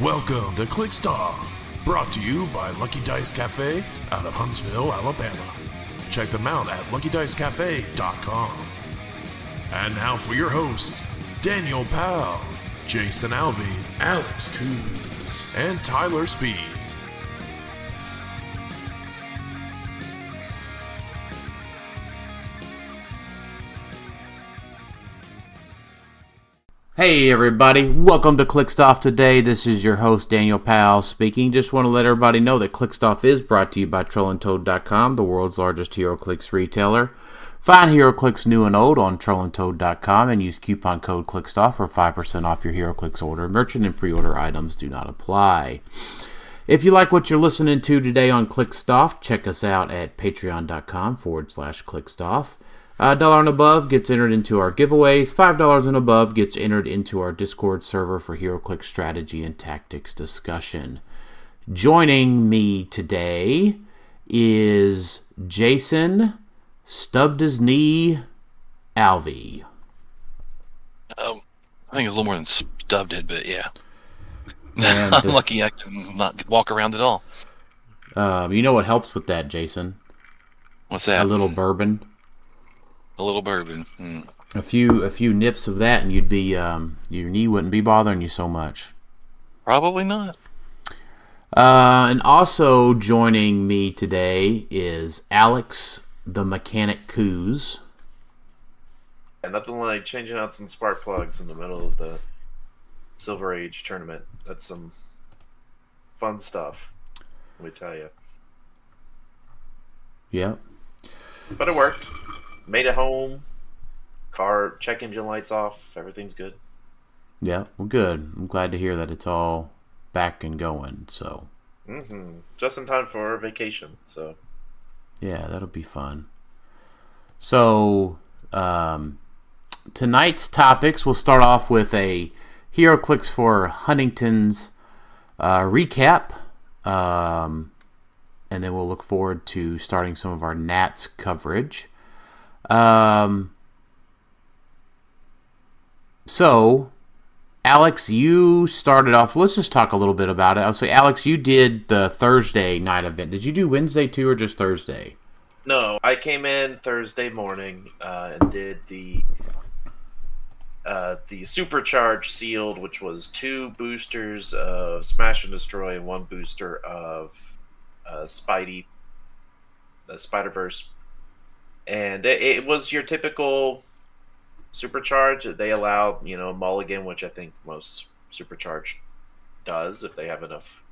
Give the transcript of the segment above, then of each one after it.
Welcome to Clixed Off, brought to you by Lucky Dice Cafe out of Huntsville, Alabama. Check them out at LuckyDiceCafe.com. And now for your hosts, Daniel Powell, Jason Alvey, Alex Coos, and Tyler Spees. Hey everybody, welcome to Clixed Off today. This is your host Daniel Powell speaking. Just want to let everybody know that Clixed Off is brought to you by TrollandToad.com, the world's largest Heroclix retailer. Find Heroclix new and old on TrollandToad.com and use coupon code CLIXEDOFF for 5% off your Heroclix order. Merchant and pre-order items do not apply. If you like what you're listening to today on Clixed Off, check us out at patreon.com/ClixedOff. $1 and above gets entered into our giveaways. $5 and above gets entered into our Discord server for Heroclix strategy and tactics discussion. Joining me today is Jason Stubbed His Knee Alvey. I think it's a little more than stubbed it, but yeah. And, I'm lucky I can not walk around at all. You know what helps with that, Jason? What's that? A little bourbon. A little bourbon. A few nips of that, and you'd be your knee wouldn't be bothering you so much. Probably not. And also joining me today is Alex the Mechanic Coos. And nothing like changing out some spark plugs in the middle of the Silver Age tournament. That's some fun stuff, let me tell you. Yeah. But it worked. Made it home. Car, check engine lights off. Everything's good. Yeah, well, good. I'm glad to hear that it's all back and going. So. Just in time for vacation. So. Yeah, that'll be fun. So, tonight's topics, we'll start off with a Heroclix for Huntington's recap. And then we'll look forward to starting some of our Nats coverage. So, Alex, you started off. Let's just talk a little bit about it. I'll say, Alex, you did the Thursday night event. Did you do Wednesday too, or just Thursday? No, I came in Thursday morning and did the supercharged sealed, which was 2 boosters of Smash and Destroy and 1 booster of Spidey, the Spider-Verse. And it was your typical supercharge. They allowed, a mulligan, which I think most supercharged does if they have enough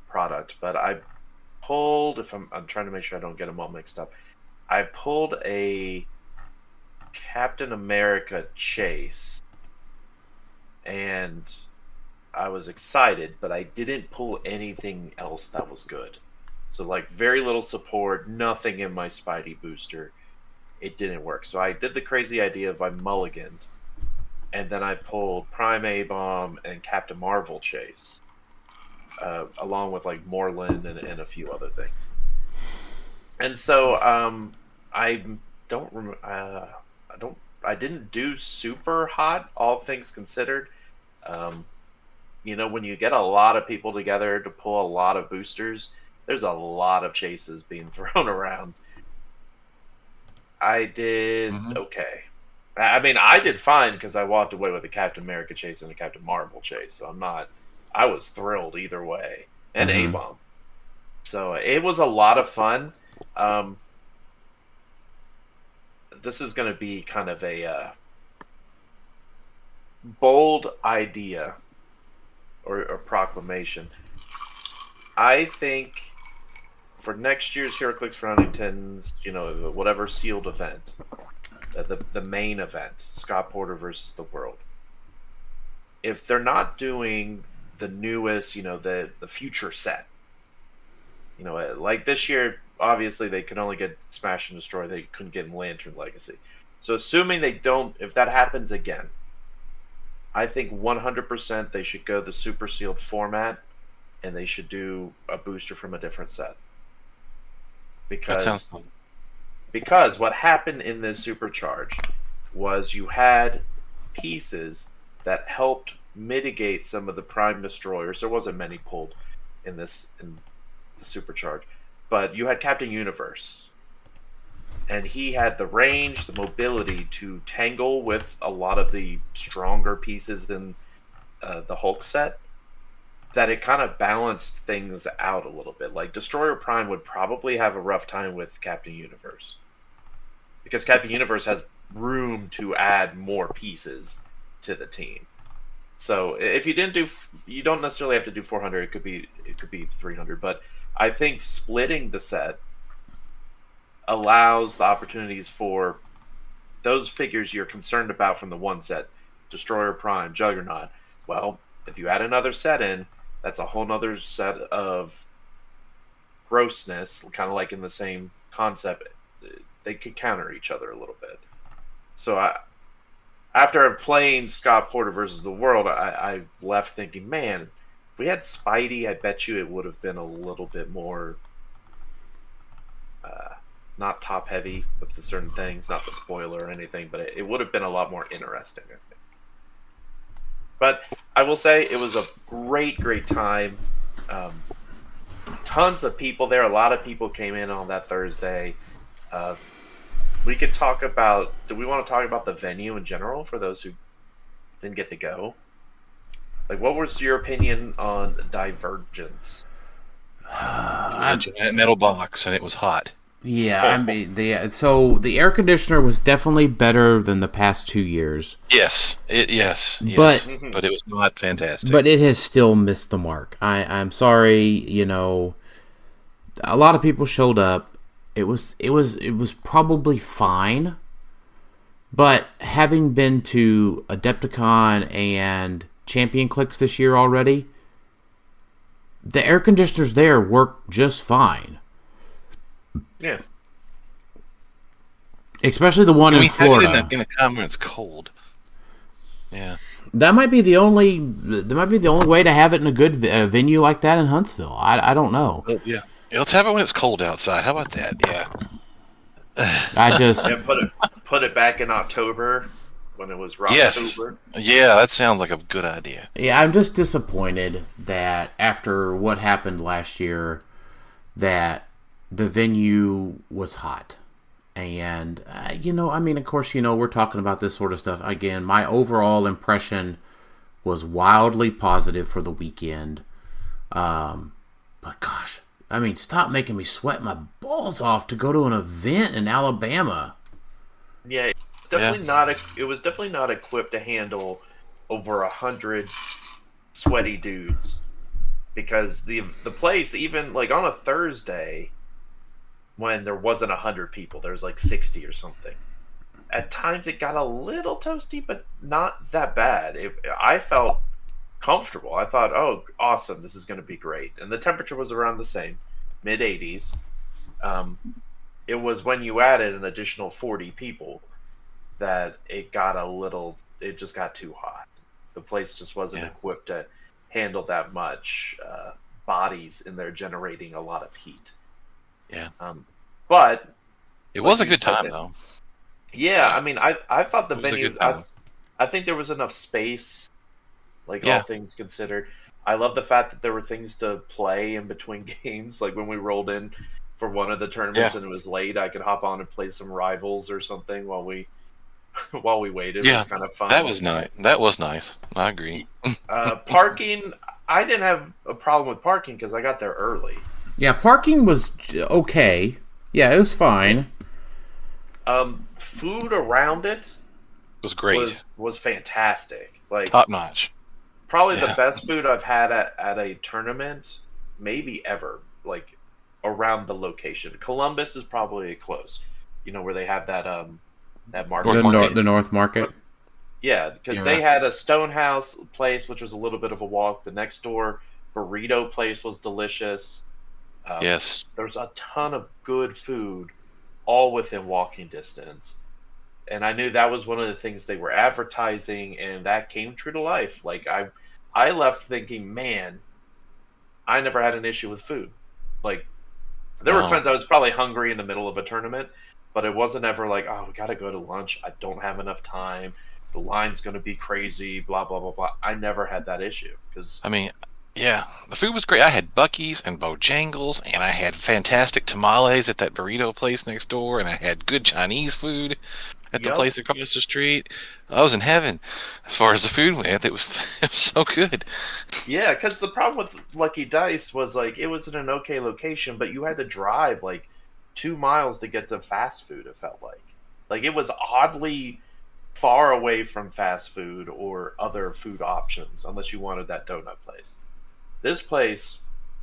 product. But I pulled, I'm trying to make sure I don't get them all mixed up. I pulled a Captain America chase, and I was excited, but I didn't pull anything else that was good. So, very little support, nothing in my Spidey booster. It didn't work. So I did the crazy idea of I mulliganed, and then I pulled Prime A-Bomb and Captain Marvel chase, along with, Moreland and a few other things. And so I didn't do super hot, all things considered. When you get a lot of people together to pull a lot of boosters, there's a lot of chases being thrown around. I did okay. I mean, I did fine because I walked away with a Captain America chase and a Captain Marvel chase. So I was thrilled either way. And A-Bomb. So it was a lot of fun. This is going to be kind of a bold idea or proclamation. I think for next year's Heroclix for Huntington's, whatever sealed event, the main event, Scott Porter versus the World, if they're not doing the newest, the future set, like this year, obviously they could only get Smash and Destroy, they couldn't get Lantern Legacy. So assuming they don't, if that happens again, I think 100% they should go the super sealed format, and they should do a booster from a different set. That sounds fun. Because what happened in this supercharge was you had pieces that helped mitigate some of the Prime Destroyers. There wasn't many pulled in the Supercharge, but you had Captain Universe, and he had the range, the mobility to tangle with a lot of the stronger pieces in the Hulk set, that it kind of balanced things out a little bit. Like Destroyer Prime would probably have a rough time with Captain Universe, because Captain Universe has room to add more pieces to the team. So if you didn't do, you don't necessarily have to do 400. It could be 300. But I think splitting the set allows the opportunities for those figures you're concerned about from the one set, Destroyer Prime, Juggernaut. Well, if you add another set in, that's a whole nother set of grossness, kind of like in the same concept. They could counter each other a little bit. So after playing Scott Porter versus the World, I left thinking, man, if we had Spidey, I bet you it would have been a little bit more not top heavy with the certain things, not the spoiler or anything, but it would have been a lot more interesting, I think. But I will say it was a great time. Tons of people there. A lot of people came in on that Thursday. We could talk about... Do we want to talk about the venue in general for those who didn't get to go? Like, what was your opinion on Divergence? A metal box, and it was hot. Yeah, I mean, the air conditioner was definitely better than the past 2 years. Yes, but it was not fantastic. But it has still missed the mark. I'm sorry, you know, a lot of people showed up. It was probably fine, but having been to Adepticon and Champion Clix this year already, the air conditioners there work just fine. Yeah. Especially the one in Florida. In the con when it's cold. Yeah. That might be the only way to have it in a good venue like that in Huntsville. I don't know. Well, yeah. Let's have it when it's cold outside. How about that? Yeah. I just put it back in October when it was Rocktober. Yes. Yeah, that sounds like a good idea. Yeah, I'm just disappointed that after what happened last year, that the venue was hot. And, I mean, of course, we're talking about this sort of stuff. Again, my overall impression was wildly positive for the weekend. But gosh, I mean, stop making me sweat my balls off to go to an event in Alabama. Yeah, it was definitely not equipped to handle over 100 sweaty dudes. Because the place, even like on a Thursday, when there wasn't 100 people, there was like 60 or something. At times it got a little toasty, but not that bad. I felt comfortable. I thought, oh, awesome, this is going to be great. And the temperature was around the same, mid-80s. It was when you added an additional 40 people that it just got too hot. The place just wasn't equipped to handle that much bodies in there generating a lot of heat. Yeah. But it was a good time, though. Yeah, I mean, I thought the venue... I think there was enough space, all things considered. I love the fact that there were things to play in between games. Like when we rolled in for one of the tournaments and it was late, I could hop on and play some Rivals or something while we waited. It was kind of fun. That was nice. That was nice. I agree. Parking, I didn't have a problem with parking because I got there early. Yeah, parking was okay. Yeah, it was fine. Food around it was great. Was fantastic. Like top notch. Probably the best food I've had at a tournament, maybe ever. Like around the location, Columbus is probably close. Where they have that market. The North Market. Yeah, because they had a Stonehouse place, which was a little bit of a walk. The next door burrito place was delicious. Yes. There's a ton of good food all within walking distance. And I knew that was one of the things they were advertising, and that came true to life. Like, I left thinking, man, I never had an issue with food. Like, there were times I was probably hungry in the middle of a tournament, but it wasn't ever like, oh, we got to go to lunch. I don't have enough time. the line's going to be crazy, blah blah blah blah. I never had that issue because I mean, yeah, the food was great. I had Buc-ee's and Bojangles, and I had fantastic tamales at that burrito place next door, and I had good Chinese food at the Yep. place across the street. I was in heaven as far as the food went. It was so good. Yeah, because the problem with Lucky Dice was like it was in an okay location, but you had to drive like 2 miles to get to fast food. It felt like it was oddly far away from fast food or other food options, unless you wanted that donut place. This place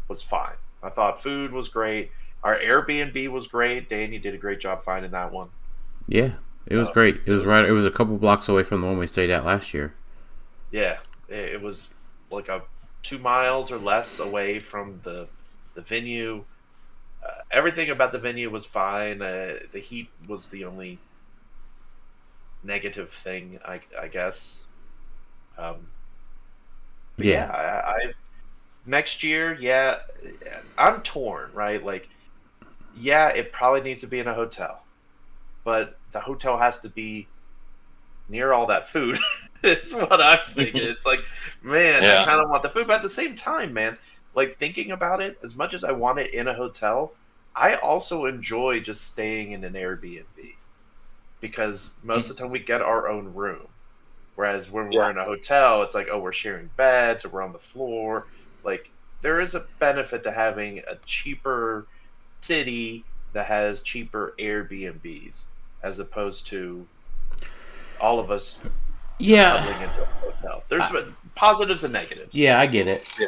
was fine. I thought food was great. Our Airbnb was great. Dan, you did a great job finding that one. Yeah, it was great. It was right. It was a couple blocks away from the one we stayed at last year. Yeah, it was like 2 miles or less away from the venue. Everything about the venue was fine. The heat was the only negative thing, I guess. But Yeah. I next year, yeah, I'm torn, right? Like, yeah, it probably needs to be in a hotel, but the hotel has to be near all that food. It's what I'm thinking. It's like, man, Yeah. I kind of want the food, but at the same time, man, like thinking about it, as much as I want it in a hotel, I also enjoy just staying in an Airbnb because most of the time we get our own room. Whereas when we're in a hotel, it's like, oh, we're sharing beds or we're on the floor. Like, there is a benefit to having a cheaper city that has cheaper Airbnbs as opposed to all of us huddling into a hotel. There's positives and negatives. Yeah, I get it. Yeah.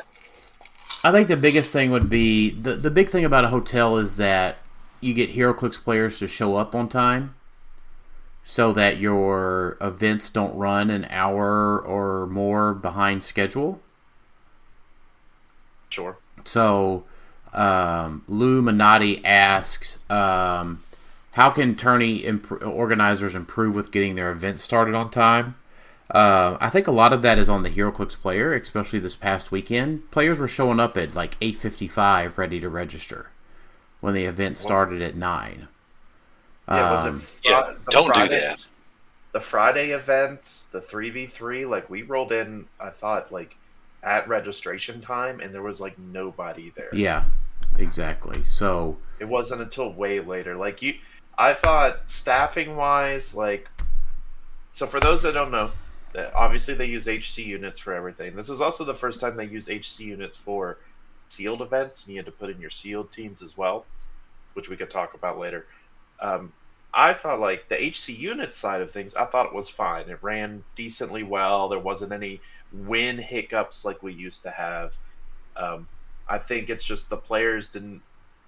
I think the biggest thing would be the big thing about a hotel is that you get Heroclix players to show up on time, so that your events don't run an hour or more behind schedule. Sure. So, Lou Minotti asks, how can tourney organizers improve with getting their events started on time? I think a lot of that is on the Heroclix player, especially this past weekend. Players were showing up at like 8:55 ready to register when the event started at 9. Yeah, was it Don't Friday, do that. The Friday events, the 3v3, like we rolled in, I thought, like at registration time, and there was like nobody there. Yeah, exactly. So it wasn't until way later. I thought staffing wise, like, so for those that don't know, obviously they use HC units for everything. This was also the first time they used HC units for sealed events, and you had to put in your sealed teams as well, which we could talk about later. I thought like the HC unit side of things, I thought it was fine. It ran decently well. There wasn't any win hiccups like we used to have. I think it's just the players didn't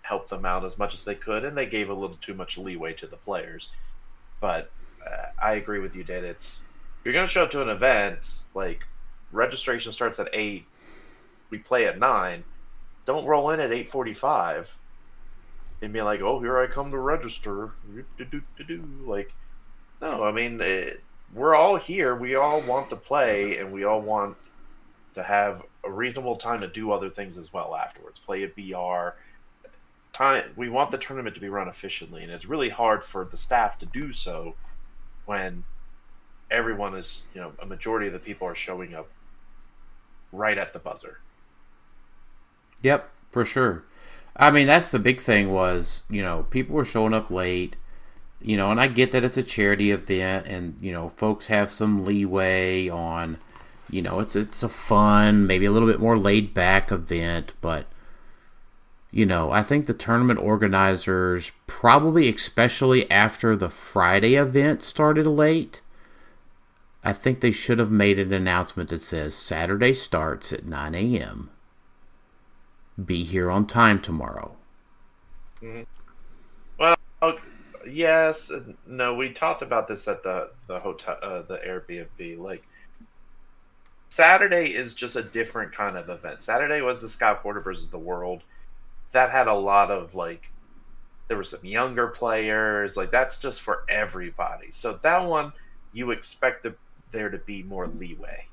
help them out as much as they could, and they gave a little too much leeway to the players. But I agree with you, Dan. If you're going to show up to an event, like registration starts at 8, we play at 9, don't roll in at 8:45 and be like, oh, here I come to register. Like, no, I mean, we're all here. We all want to play, and we all want to have a reasonable time to do other things as well afterwards. Play a BR. We want the tournament to be run efficiently, and it's really hard for the staff to do so when everyone is, a majority of the people are showing up right at the buzzer. Yep, for sure. I mean, that's the big thing was, people were showing up late, and I get that it's a charity event and, folks have some leeway on, it's a fun, maybe a little bit more laid back event, but, I think the tournament organizers probably, especially after the Friday event started late, I think they should have made an announcement that says Saturday starts at 9 a.m. Be here on time tomorrow. Mm-hmm. Well, yes, no. We talked about this at the hotel, the Airbnb. Like, Saturday is just a different kind of event. Saturday was the Scott Porter versus the World. That had a lot of there were some younger players. Like, that's just for everybody. So that one, you expect there to be more leeway.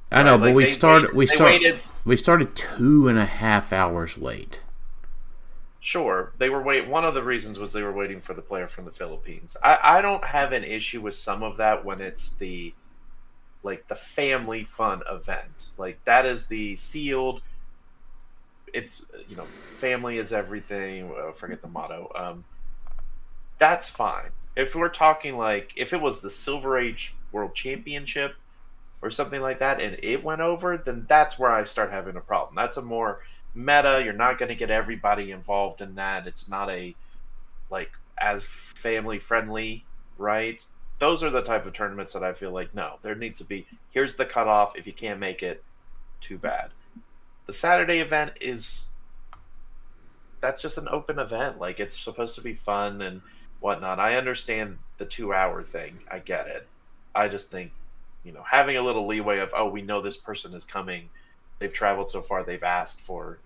I know, but we started 2.5 hours late. Sure, they were one of the reasons was they were waiting for the player from the Philippines. I don't have an issue with some of that when it's the like the family fun event. Like that is the sealed. It's family is everything. Forget the motto. That's fine. If we're talking like if it was the Silver Age World Championship or something like that, and it went over, then that's where I start having a problem. That's a more meta. You're not going to get everybody involved in that. It's not a like as family friendly, right? Those are the type of tournaments that I feel like no, there needs to be. Here's the cutoff. If you can't make it, too bad. The Saturday event that's just an open event. Like it's supposed to be fun and whatnot. I understand the 2-hour thing. I get it. I just think having a little leeway of, we know this person is coming. They've traveled so far. They've asked for,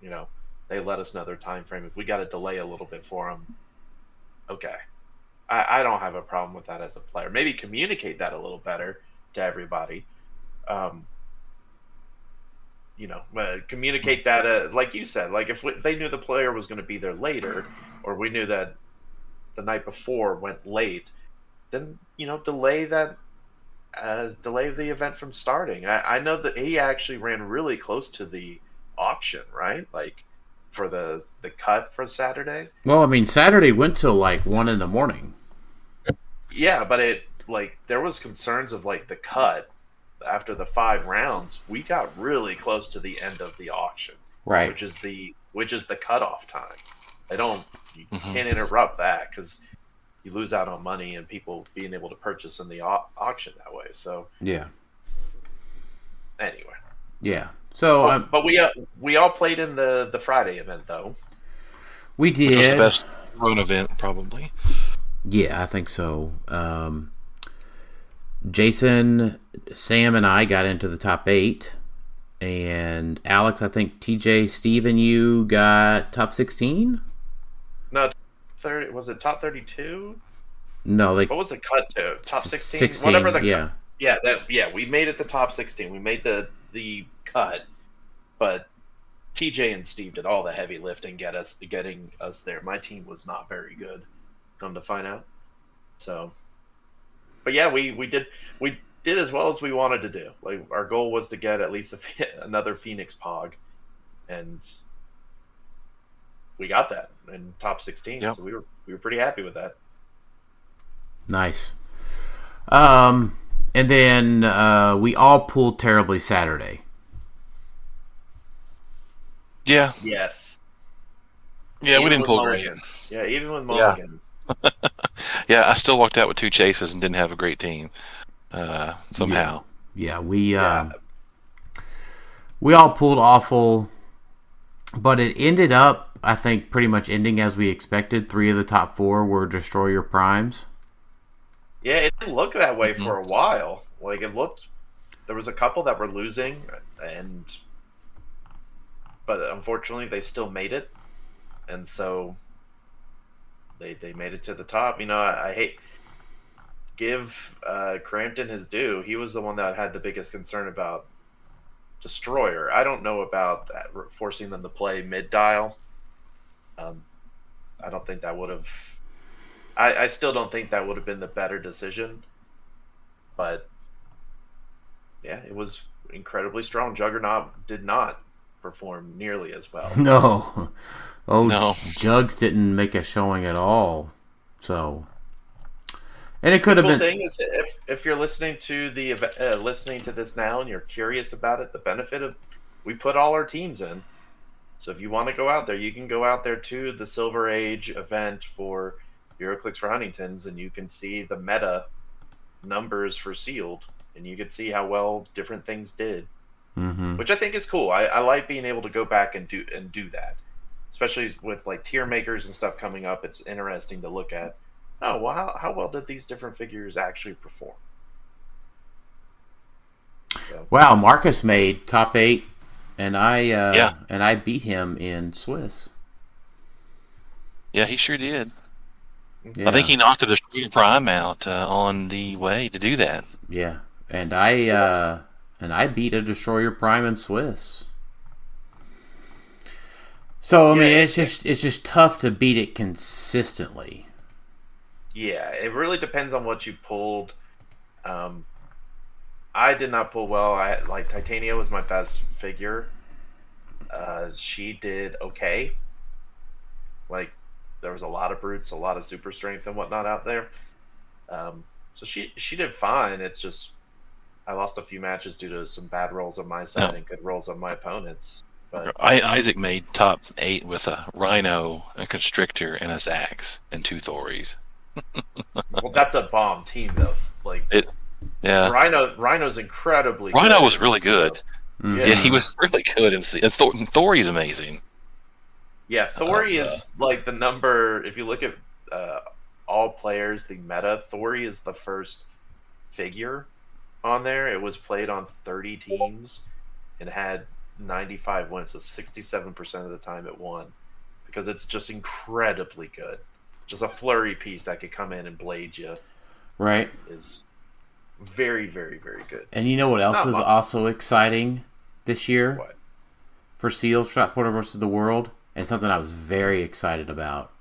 they let us know their time frame. If we got to delay a little bit for them, okay. I don't have a problem with that as a player. Maybe communicate that a little better to everybody. Communicate that, like you said, like if they knew the player was going to be there later, or we knew that the night before went late, then, delay that. Delay the event from starting. I know that he actually ran really close to the auction, right? Like for the cut for Saturday. Well, I mean, Saturday went till like 1 a.m. Yeah, but there was concerns of like the cut after the 5 rounds. We got really close to the end of the auction, right? Which is the cutoff time. You can't interrupt that because you lose out on money and people being able to purchase in the auction that way. So yeah. Anyway. Yeah. So, but we all played in the Friday event though. We did. Which was the best run event, probably. Yeah, I think so. Jason, Sam, and I got into the top 8, and Alex, I think TJ, Steve, and you got top 16. No. 30, was it top 32? No, what was the cut to? Top 16? 16, whatever the yeah. We made it the top 16. We made the cut, but TJ and Steve did all the heavy lifting getting us there. My team was not very good, come to find out. So, but yeah, we did as well as we wanted to do. Like our goal was to get at least another Phoenix Pog, and we got that in top 16. Yep. So we were pretty happy with that. Nice. And then we all pulled terribly Saturday. Yeah. Yes. Yeah, even we didn't pull great. Yeah, even with mulligans. Yeah, I still walked out with 2 chases and didn't have a great team somehow. Yeah, we all pulled awful, but it ended up, I think, pretty much ending as we expected. 3 of the top 4 were Destroyer Primes. Yeah, it didn't look that way for a while. Like it looked, there was a couple that were losing, but unfortunately they still made it, and so they made it to the top. I hate give Crampton his due. He was the one that had the biggest concern about Destroyer. I don't know about forcing them to play mid dial. I don't think that would have. I still don't think that would have been the better decision. But yeah, it was incredibly strong. Juggernaut did not perform nearly as well. No. No. Jugs didn't make a showing at all. So, and it could have been. The thing is, if you're listening to listening to this now and you're curious about it, the benefit of we put all our teams in. So if you want to go out there, you can go out there to the Silver Age event for Heroclix for Huntingtons, and you can see the meta numbers for sealed, and you can see how well different things did, which I think is cool. I like being able to go back and do that, especially with like tier makers and stuff coming up. It's interesting to look at. Oh, well, how well did these different figures actually perform? So. Wow, Marcus made top 8, and I beat him in Swiss. Yeah, he sure did. Yeah. I think he knocked the Destroyer Prime out on the way to do that. Yeah, and I beat a Destroyer Prime in Swiss. So I mean, it's just tough to beat it consistently. Yeah, it really depends on what you pulled. I did not pull well. Titania was my best figure. She did okay. Like, there was a lot of brutes, a lot of super strength and whatnot out there. So she did fine. It's just I lost a few matches due to some bad rolls on my side and good rolls on my opponents. But Isaac made top 8 with a Rhino, a Constrictor, and a Zax, and 2 Thories. well, that's a bomb team though. Yeah. Rhino's incredibly Rhino good. was really good. Yeah. Yeah, he was really good. And Thory's amazing. Yeah, Thory is like the number. If you look at all players, the meta, Thory is the first figure on there. It was played on 30 teams and had 95 wins, so 67% of the time it won because it's just incredibly good. Just a flurry piece that could come in and blade you. Right. Is very, very, very good. And you know what else is also exciting this year? What? For Seals, Stratporter versus the World, and something I was very excited about.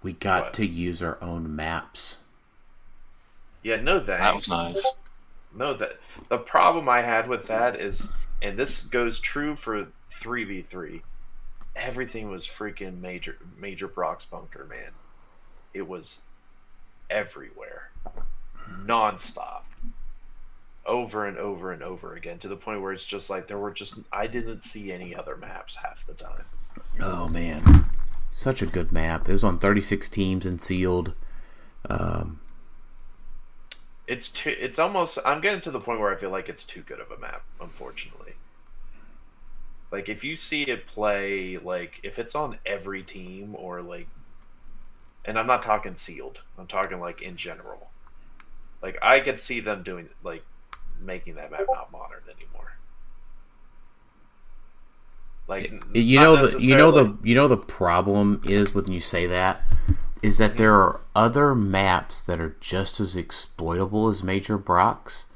We got to use our own maps. Yeah, no thanks. That was nice. No, the problem I had with that is, and this goes true for 3v3, everything was freaking Major Brock's bunker, man. It was everywhere. Non-stop. Over and over and over again, to the point where it's just like I didn't see any other maps half the time. Oh, man. Such a good map. It was on 36 teams and sealed. It's almost, I'm getting to the point where I feel like it's too good of a map, unfortunately. Like, if you see it play, like, if it's on every team, or, like, and I'm not talking sealed, I'm talking, like, in general. Like, I could see them doing, like, making that map not modern anymore. Like, you know the problem is when you say that is that there are other maps that are just as exploitable as Major Brock's.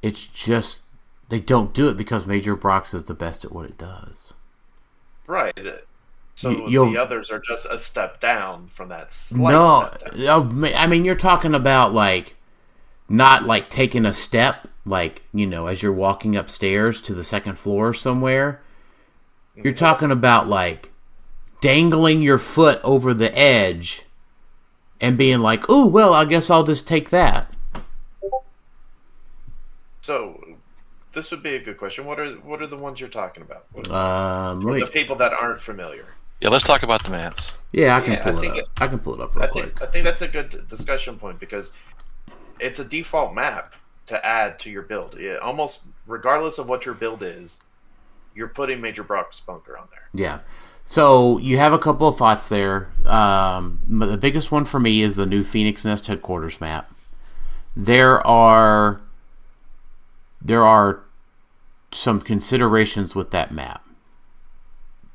It's just they don't do it because Major Brock's is the best at what it does. Right. So the others are just a step down from that. I mean, you're talking about, like, not like taking a step, like, you know, as you're walking upstairs to the second floor somewhere. You're talking about, like, dangling your foot over the edge and being like, "Ooh, well, I guess I'll just take that." So, this would be a good question. What are the ones you're talking about? For the people that aren't familiar. Yeah, let's talk about the maps. Yeah, I can pull it up. I can pull it up real quick. I think that's a good discussion point because it's a default map to add to your build. Almost regardless of what your build is, you're putting Major Brock's bunker on there. Yeah. So you have a couple of thoughts there. The biggest one for me is the new Phoenix Nest headquarters map. There are some considerations with that map.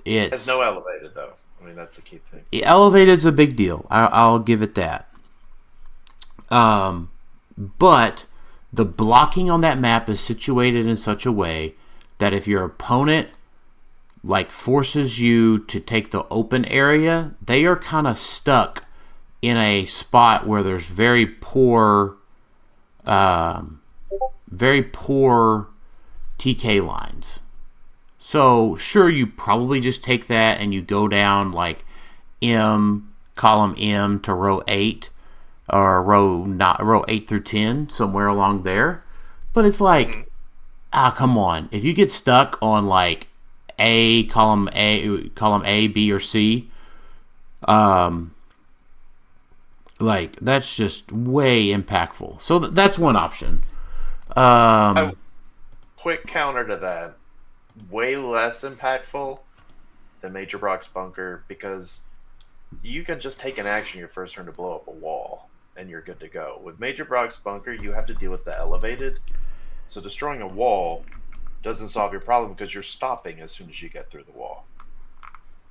It's no elevated, though. I mean, that's a key thing. Elevated's a big deal. I'll give it that. But the blocking on that map is situated in such a way that if your opponent, like, forces you to take the open area, they are kind of stuck in a spot where there's very poor TK lines. So, sure, you probably just take that and you go down, like, column M to row 8, or row 8 through 10, somewhere along there. But it's like, come on. If you get stuck on, like, column A, B, or C, like, that's just way impactful. So that's one option. Quick counter to that. Way less impactful than Major Brock's bunker, because you can just take an action your first turn to blow up a wall and you're good to go. With Major Brock's bunker, you have to deal with the elevated. So destroying a wall doesn't solve your problem because you're stopping as soon as you get through the wall.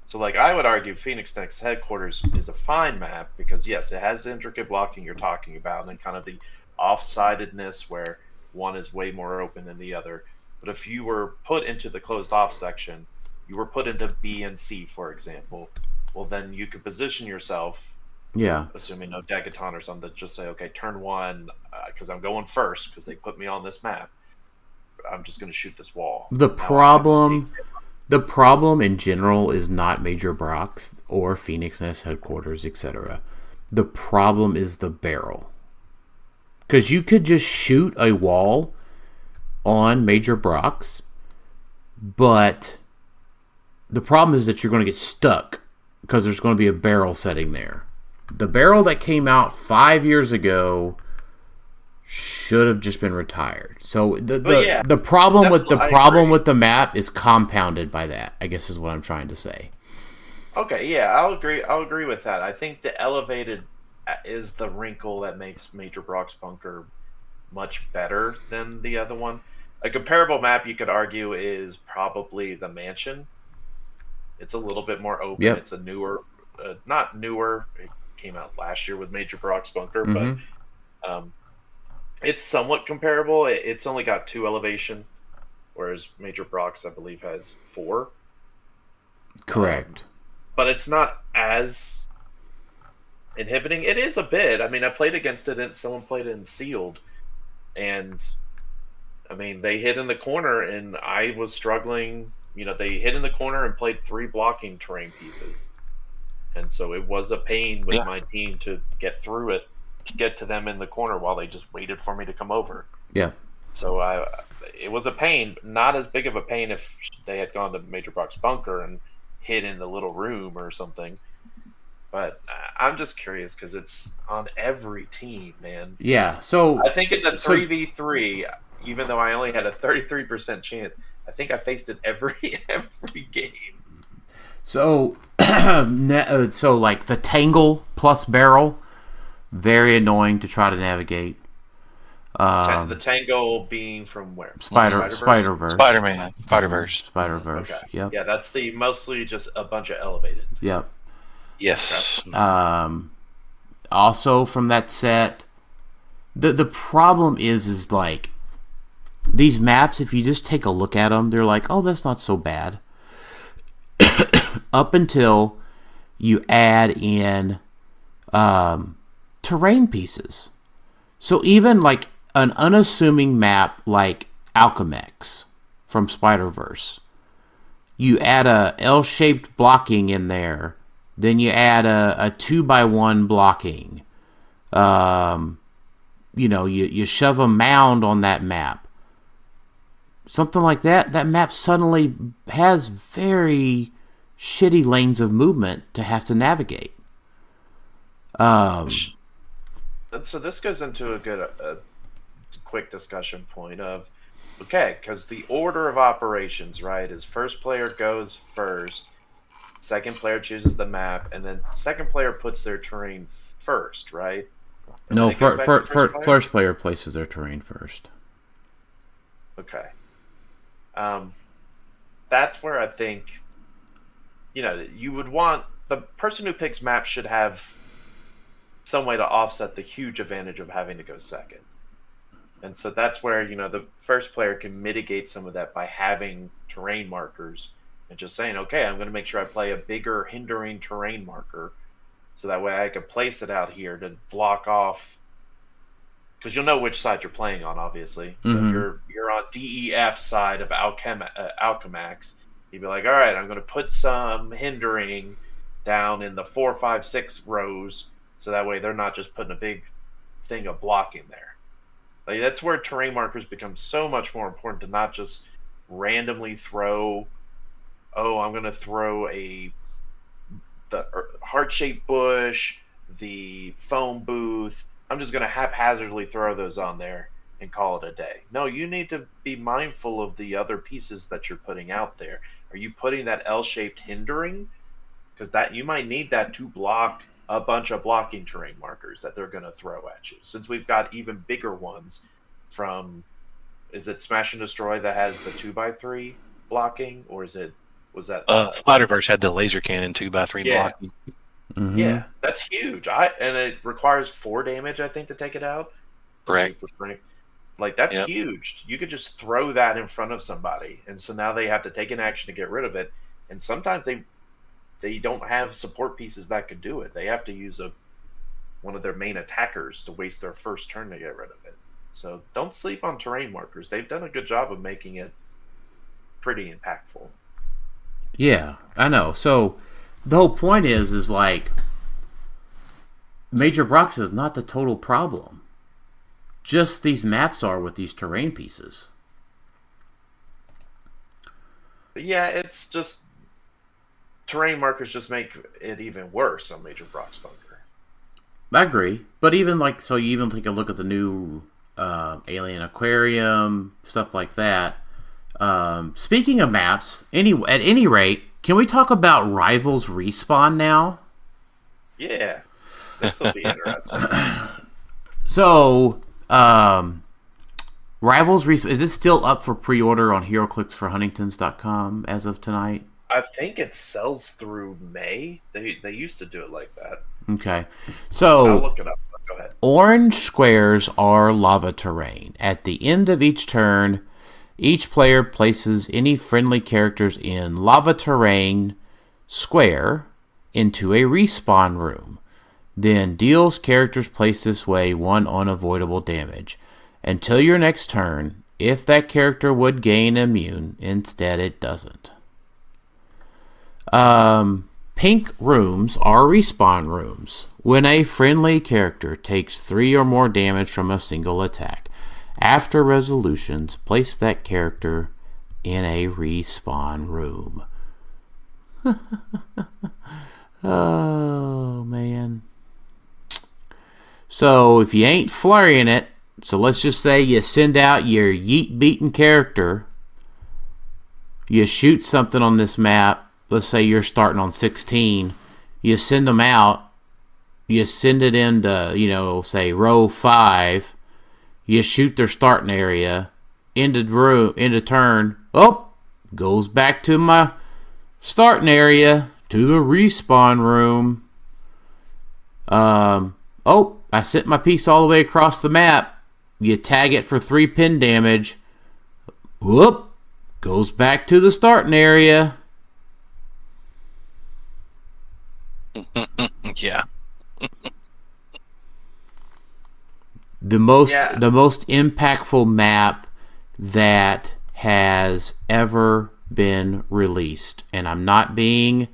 So, like, I would argue Phoenix Next headquarters is a fine map because, yes, it has the intricate blocking you're talking about and kind of the off-sidedness where one is way more open than the other. But if you were put into the closed off section, you were put into B and C, for example, well, then you could position yourself, assuming no Degaton or something, just say, okay, turn 1, because I'm going first because they put me on this map. I'm just going to shoot this wall. The problem in general is not Major Brock's or Phoenix Nest headquarters, etc. The problem is the barrel. Because you could just shoot a wall on Major Brock's, but the problem is that you're going to get stuck because there's going to be a barrel setting there. The barrel that came out 5 years ago should have just been retired. So the problem with the map is compounded by that, I guess is what I'm trying to say. Okay, yeah, I'll agree with that. I think the elevated is the wrinkle that makes Major Brock's bunker much better than the other one. A comparable map you could argue is probably the mansion. It's a little bit more open. Yep. It's a newer, not newer. It came out last year with Major Brock's bunker, but it's somewhat comparable. It's only got 2 elevation, whereas Major Brock's, I believe, has 4. Correct. But it's not as inhibiting. It is a bit. I mean, I played against it, and someone played it in sealed, and I mean, they hit in the corner, and I was struggling. You know, they hit in the corner and played 3 blocking terrain pieces, and so it was a pain with my team to get through it, to get to them in the corner while they just waited for me to come over. Yeah. So it was a pain. Not as big of a pain if they had gone to Major Brock's bunker and hid in the little room or something. But I'm just curious because it's on every team, man. Yeah. So I think in the 3v3, even though I only had a 33% chance, I think I faced it every game. So, so like the tangle plus barrel, very annoying to try to navigate. The tangle being from where? Spider-Verse. Spider-Man. Spider-Verse. Okay. Yep. Yeah, that's the mostly just a bunch of elevated. Yep. Yes. Also from that set, the problem is like these maps, if you just take a look at them, they're like, oh, that's not so bad. Up until you add in terrain pieces. So even like an unassuming map like Alchemex from Spider-Verse, you add a L-shaped blocking in there, then you add a 2x1 blocking. You shove a mound on that map. Something like that, that map suddenly has very shitty lanes of movement to have to navigate. So this goes into a quick discussion point of, okay, because the order of operations, right, is first player goes first, second player chooses the map, and then second player puts their terrain first, right? And no, first player places their terrain first. Okay. That's where I think, you would want the person who picks maps should have some way to offset the huge advantage of having to go second. And so that's where, the first player can mitigate some of that by having terrain markers and just saying, okay, I'm going to make sure I play a bigger hindering terrain marker so that way I can place it out here to block off, because you'll know which side you're playing on, obviously. So you're on DEF side of Alchemax. You'd be like, all right, I'm going to put some hindering down in the 4, 5, 6 rows, so that way they're not just putting a big thing of blocking there. Like, that's where terrain markers become so much more important, to not just randomly throw, I'm going to throw the heart-shaped bush, the foam booth. I'm just going to haphazardly throw those on there and call it a day. No, you need to be mindful of the other pieces that you're putting out there. Are you putting that L-shaped hindering? Because that you might need that to block a bunch of blocking terrain markers that they're going to throw at you. Since we've got even bigger ones from, is it Smash and Destroy that has the 2x3 blocking, or was that Spider-Verse had the laser cannon 2x3 blocking. Mm-hmm. Yeah, that's huge. And it requires 4 damage, I think, to take it out. Correct. Like, that's huge. You could just throw that in front of somebody, and so now they have to take an action to get rid of it. And sometimes they don't have support pieces that could do it. They have to use one of their main attackers to waste their first turn to get rid of it. So don't sleep on terrain markers. They've done a good job of making it pretty impactful. Yeah, I know. So the whole point is like Major Brox is not the total problem. Just these maps are with these terrain pieces. Yeah, it's just terrain markers just make it even worse on Major Brock's Bunker. I agree, but even like so, you even take a look at the new Alien Aquarium, stuff like that. Speaking of maps, at any rate, can we talk about Rivals Respawn now? Yeah, this will be interesting. So, Rivals Respawn, is it still up for pre-order on HeroclixForHuntingtons.com as of tonight? I think it sells through May. They used to do it like that. Okay, so I'll look it up. Go ahead. orange squares are lava terrain. At the end of each turn, each player places any friendly characters in lava terrain square into a respawn room, then deals characters placed this way 1 unavoidable damage. Until your next turn, if that character would gain immune, instead it doesn't. Pink rooms are respawn rooms. When a friendly character takes 3 or more damage from a single attack, after resolutions, place that character in a respawn room. Oh, man. So, if you ain't flurrying it, so let's just say you send out your yeet-beaten character, you shoot something on this map, let's say you're starting on 16, you send them out, you send it into, say row 5, you shoot their starting area, into turn, goes back to my starting area, to the respawn room. I sent my piece all the way across the map, you tag it for 3 pin damage, goes back to the starting area. Yeah. The most impactful map that has ever been released, and I'm not being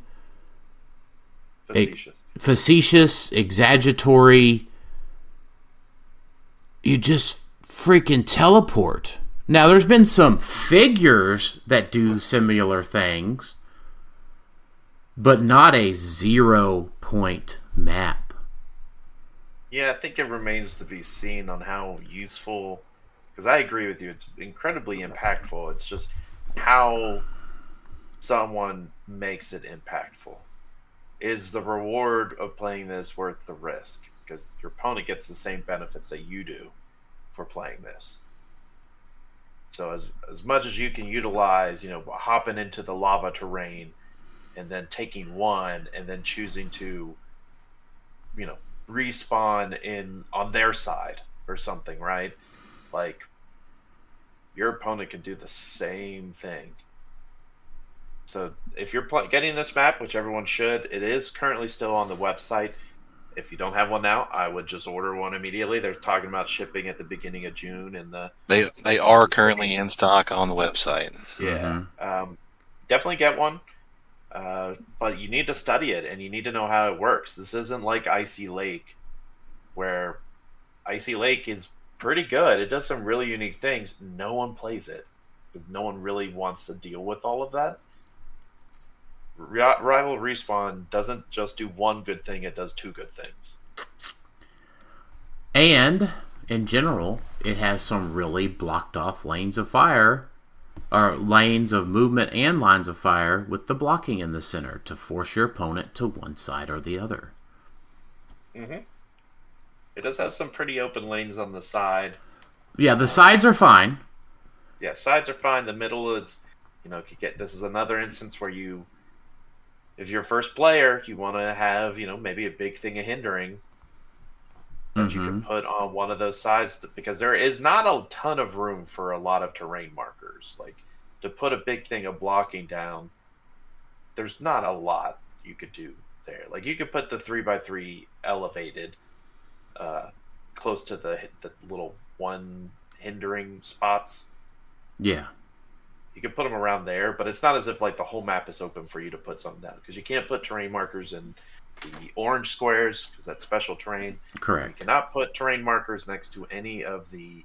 facetious, exaggeratory. You just freaking teleport. Now, there's been some figures that do similar things, but not a 0-point map. Yeah, I think it remains to be seen on how useful, because I agree with you, it's incredibly impactful. It's just how someone makes it impactful. Is the reward of playing this worth the risk? Because your opponent gets the same benefits that you do for playing this. So as much as you can utilize, hopping into the lava terrain and then taking 1 and then choosing to, respawn on their side or something, right? Like, your opponent can do the same thing. So if you're getting this map, which everyone should, it is currently still on the website. If you don't have one now, I would just order one immediately. They're talking about shipping at the beginning of June, and They are currently in stock on the website. Yeah, definitely get one. But you need to study it, and you need to know how it works. This isn't like Icy Lake, where Icy Lake is pretty good. It does some really unique things. No one plays it because no one really wants to deal with all of that. Rival Respawn doesn't just do one good thing, it does 2 good things. And, in general, it has some really blocked off lanes of fire, or lanes of movement and lines of fire, with the blocking in the center to force your opponent to one side or the other. Mm-hmm. It does have some pretty open lanes on the side. Yeah, the sides are fine. Yeah, sides are fine. The middle is, this is another instance where if you're first player, you want to have, maybe a big thing of hindering that you can put on one of those sides, because there is not a ton of room for a lot of terrain markers. Like, to put a big thing of blocking down, there's not a lot you could do there. Like, you could put the 3x3 elevated close to the little one hindering spots. Yeah. You can put them around there, but it's not as if like the whole map is open for you to put something down, because you can't put terrain markers in the orange squares because that's special terrain. Correct. You cannot put terrain markers next to any of the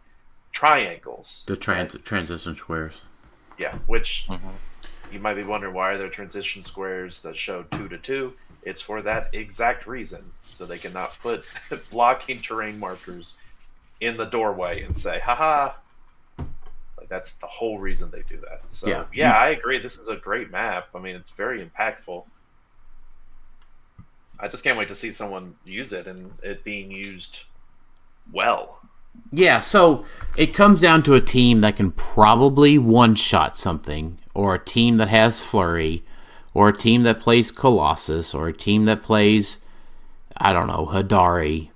triangles. The transition squares. Yeah, which you might be wondering, why are there transition squares that show 2 to 2? It's for that exact reason, so they cannot put blocking terrain markers in the doorway and say, haha. Like, that's the whole reason they do that. So, yeah, I agree. This is a great map. I mean, it's very impactful. I just can't wait to see someone use it and it being used well. Yeah, so it comes down to a team that can probably one-shot something, or a team that has Flurry, or a team that plays Colossus, or a team that plays, I don't know, Hadari,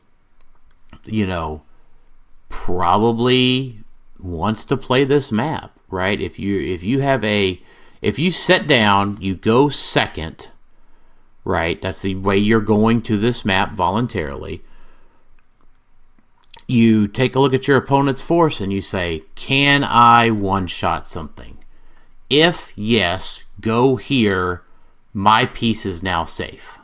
probably wants to play this map, right? If you sit down, you go second, right? That's the way you're going to this map voluntarily. You take a look at your opponent's force and you say, can I one-shot something? If yes, go here. My piece is now safe.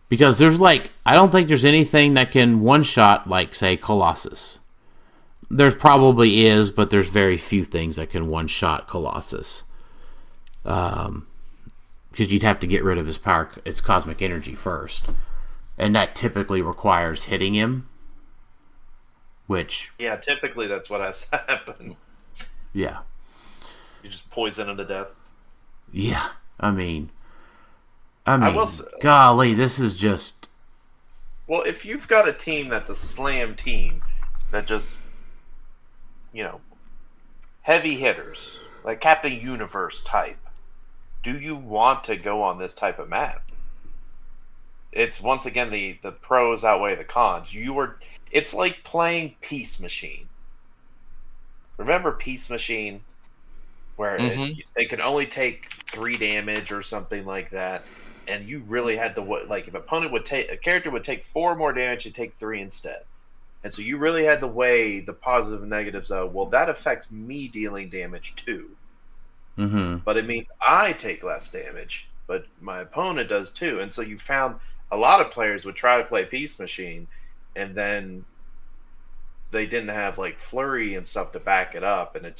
Because I don't think there's anything that can one-shot, like, say, Colossus. There probably is, but there's very few things that can one-shot Colossus. Because you'd have to get rid of his cosmic energy first. And that typically requires hitting him. Which... Yeah, typically that's what has happened. Yeah. You just poison him to death. Yeah. I mean, golly, this is just... Well, if you've got a team that's a slam team that just, heavy hitters, like Captain Universe type, do you want to go on this type of map? It's, once again, the pros outweigh the cons. It's like playing Peace Machine. Remember Peace Machine? Where they could only take 3 damage or something like that, and you really had to, like, if a character would take 4 more damage, you'd take 3 instead. And so you really had to weigh the positive and negatives of, well, that affects me dealing damage too. Mm-hmm. But it means I take less damage, but my opponent does too. And so you found a lot of players would try to play Peace Machine, and then they didn't have, like, Flurry and stuff to back it up, and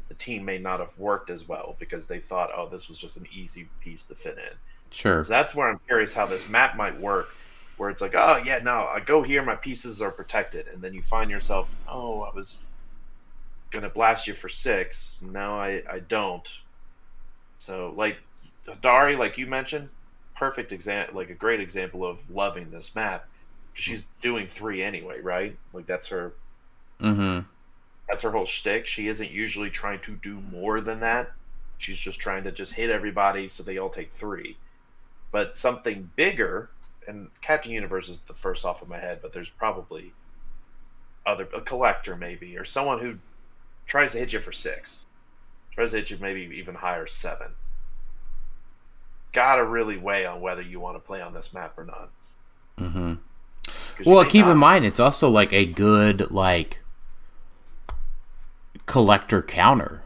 the team may not have worked as well because they thought, oh, this was just an easy piece to fit in. Sure. So that's where I'm curious how this map might work, where it's like, oh, yeah, no, I go here, my pieces are protected. And then you find yourself, oh, I was going to blast you for 6. No, I don't. So, like, Hadari, like you mentioned, perfect example, like a great example of loving this map. She's doing 3 anyway, right? Like, that's her... Mm-hmm. That's her whole shtick. She isn't usually trying to do more than that. She's just trying to just hit everybody so they all take 3. But something bigger, and Captain Universe is the first off of my head, but there's probably a collector maybe, or someone who tries to hit you for 6. Tries to hit you maybe even higher, 7. Gotta really weigh on whether you want to play on this map or not. Mm-hmm. Well, keep in mind, it's also like a good, like, collector counter.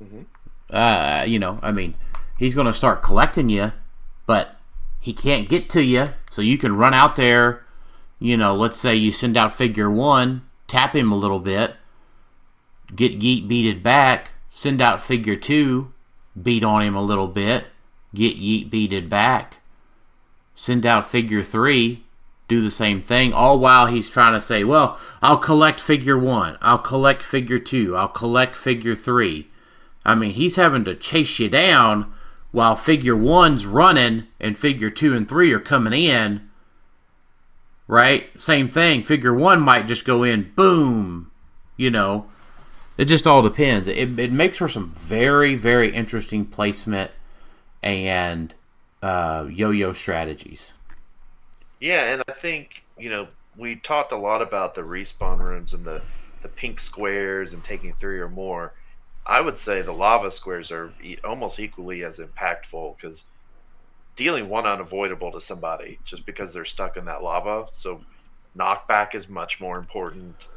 Mm-hmm. He's going to start collecting you, but he can't get to you, so you can run out there, let's say you send out figure 1, tap him a little bit, get yeet beated back, send out figure 2, beat on him a little bit, get yeet beated back, send out figure 3, do the same thing, all while he's trying to say, well, I'll collect figure 1, I'll collect figure 2, I'll collect figure 3. I mean, he's having to chase you down while figure 1's running and figure 2 and 3 are coming in, right? Same thing, figure 1 might just go in, boom, It just all depends. It makes for some very, very interesting placement and yo-yo strategies. Yeah, and I think, we talked a lot about the respawn rooms and the pink squares and taking 3 or more. I would say the lava squares are almost equally as impactful, because dealing 1 unavoidable to somebody just because they're stuck in that lava. So Knockback is much more important.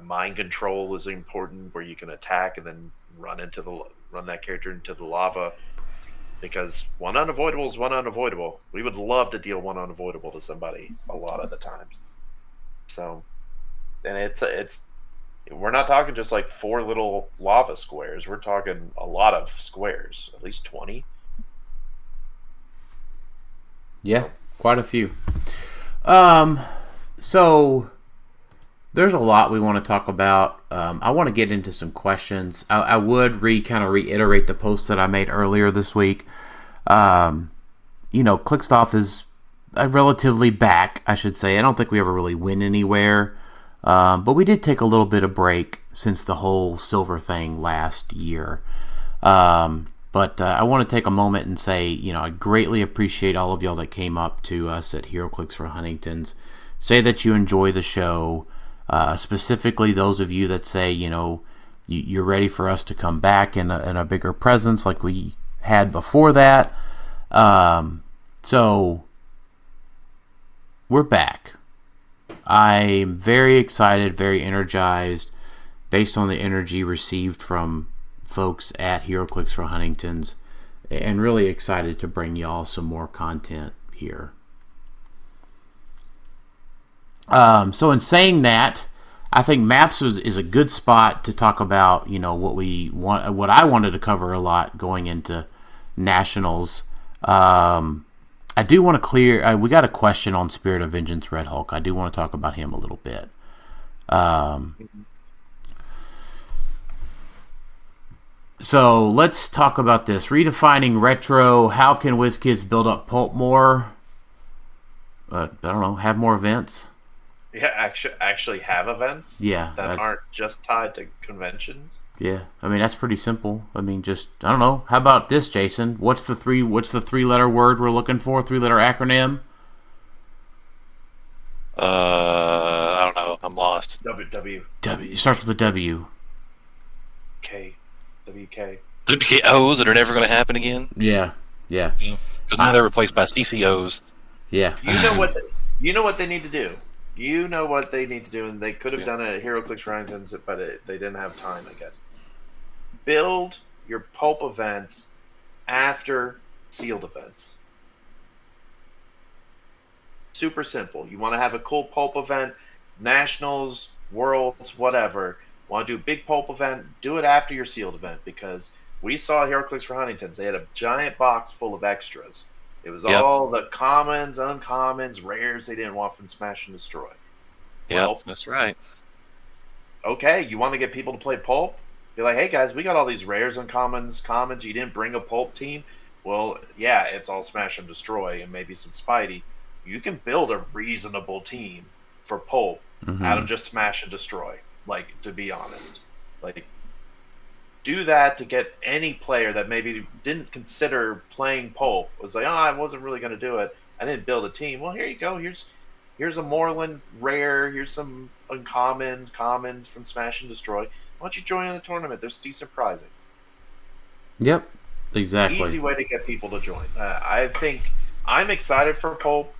Mind control is important, where you can attack and then run that character into the lava. Because one unavoidable is one unavoidable. We would love to deal one unavoidable to somebody a lot of the times. So, and it's we're not talking just like 4 little lava squares. We're talking a lot of squares, at least 20. Yeah, quite a few. So there's a lot we want to talk about. I want to get into some questions. I would reiterate the post that I made earlier this week. Clixed Off is relatively back, I should say. I don't think we ever really went anywhere. But we did take a little bit of break since the whole silver thing last year. But I want to take a moment and say, I greatly appreciate all of y'all that came up to us at Heroclix for Huntington's. Say that you enjoy the show. Specifically, those of you that say, you're ready for us to come back in a bigger presence like we had before that. So, we're back. I'm very excited, very energized, based on the energy received from folks at Heroclix for Huntington's, and really excited to bring y'all some more content here. So in saying that, I think maps is a good spot to talk about, what I wanted to cover a lot going into nationals. I do want to clear, we got a question on Spirit of Vengeance Red Hulk. I do want to talk about him a little bit. So let's talk about this. Redefining retro. How can WizKids build up pulp more? I don't know. Have more events? Yeah, actually have events. Yeah, that aren't just tied to conventions. Yeah, I mean that's pretty simple. I mean, just I don't know. How about this, Jason? What's the 3-letter word we're looking for? 3-letter acronym? I don't know. I'm lost. W. It starts with a W. K. WK. WKOs that are never going to happen again. Yeah. Because now they're replaced by CCOs. Yeah. You know what they need to do. You know what they need to do, and they could have done it at Heroclix Rankings, but they didn't have time, I guess. Build your pulp events after sealed events. Super simple. You want to have a cool pulp event, nationals, worlds, whatever. Want to do a big pulp event, do it after your sealed event, because we saw Heroclix for Huntington's. They had a giant box full of extras. It was all the commons, uncommons, rares they didn't want from Smash and Destroy. Well, that's right. Okay, you want to get people to play pulp? Be like, hey guys, we got all these rares, uncommons, commons. You didn't bring a pulp team? Well, yeah, it's all Smash and Destroy and maybe some Spidey. You can build a reasonable team for pulp out of just Smash and Destroy. Like, to be honest. Like, do that to get any player that maybe didn't consider playing pulp. Was like, I wasn't really going to do it. I didn't build a team. Well, here you go. Here's a Moreland rare. Here's some uncommons, commons from Smash and Destroy. Why don't you join in the tournament? There's decent prizing. Yep, exactly. Easy way to get people to join. I think I'm excited for pulp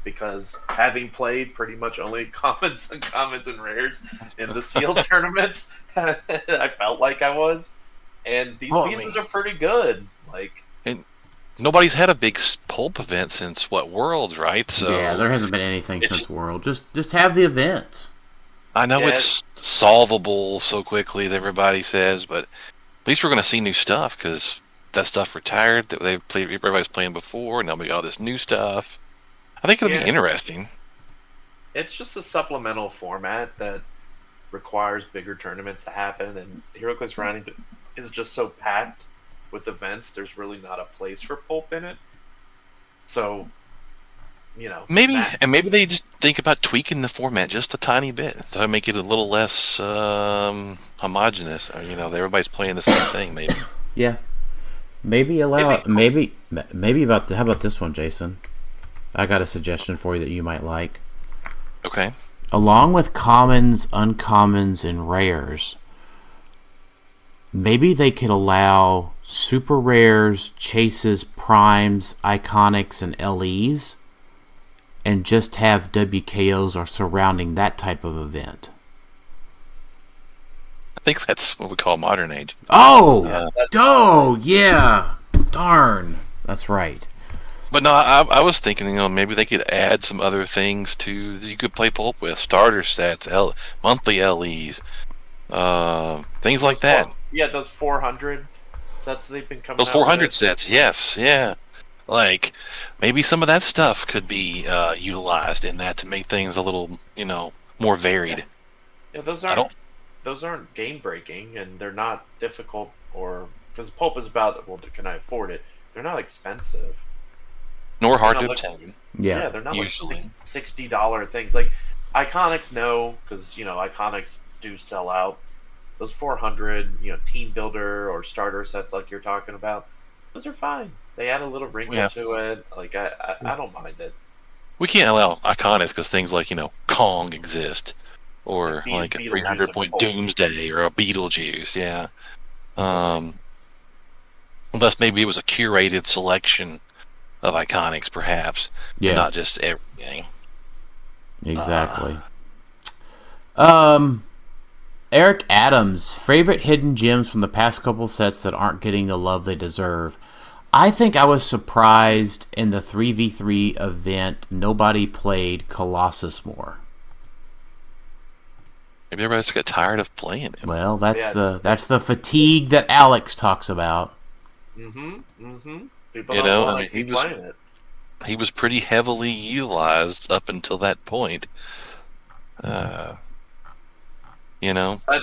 because having played pretty much only commons, uncommons, and rares in the sealed tournaments, I felt like I was. And these pieces are pretty good. And nobody's had a big pulp event since Worlds, right? So yeah, there hasn't been anything since World. Just have the events. I know it's solvable so quickly, as everybody says, but at least we're going to see new stuff because that stuff retired that everybody's playing before, and now we got all this new stuff. I think it'll be interesting. It's just a supplemental format that requires bigger tournaments to happen, and Heroclix Rounding is just so packed with events. There's really not a place for pulp in it. So, maybe they just think about tweaking the format just a tiny bit to make it a little less homogenous. Everybody's playing the same thing. Maybe. Yeah. Maybe allow. Maybe about. How about this one, Jason? I got a suggestion for you that you might like. Okay. Along with commons, uncommons, and rares, maybe they could allow super rares, chases, primes, iconics, and LEs and just have WKOs or surrounding that type of event. I think that's what we call modern age. Oh, yeah. Darn. That's right. But no, I was thinking, maybe they could add some other things to that you could play pulp with, starter sets, monthly LEs, things like that. Yeah, those 400 sets they've been coming out with. Those 400 sets, yes, yeah. Like, maybe some of that stuff could be utilized in that to make things a little, more varied. Yeah, those aren't game breaking, and they're not difficult, or because pulp is about, well, can I afford it? They're not expensive. Nor hard to obtain. Yeah, they're not usually like $60 things. Like Iconics, no, because Iconics do sell out. Those 400, team builder or starter sets like you're talking about, those are fine. They add a little wrinkle to it. Like I don't mind it. We can't allow Iconics because things like Kong exist, or like a 300-point Doomsday or a Beetlejuice. Yeah. Unless maybe it was a curated selection of Iconics, perhaps. Yeah. Not just everything. Exactly. Eric Adams, favorite hidden gems from the past couple sets that aren't getting the love they deserve. I think I was surprised in the 3v3 event nobody played Colossus more. Maybe everybody just got tired of playing him. Well, that's the fatigue that Alex talks about. People don't keep playing it. He was pretty heavily utilized up until that point. But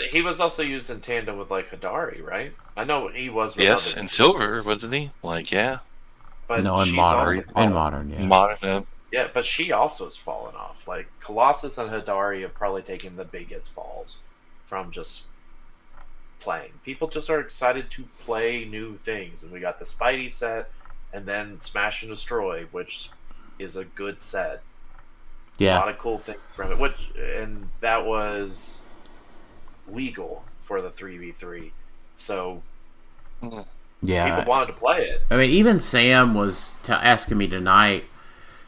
he was also used in tandem with like Hadari, right? I know he was. Yes, in silver, wasn't he? Like, yeah. But no, in modern, yeah. Modern, yeah, but she also has fallen off. Like Colossus and Hadari have probably taken the biggest falls from just playing. People just are excited to play new things, and we got the Spidey set, and then Smash and Destroy, which is a good set. Yeah, a lot of cool things from it. And that was legal for the 3v3, so yeah, people wanted to play it. I mean, even Sam was asking me tonight.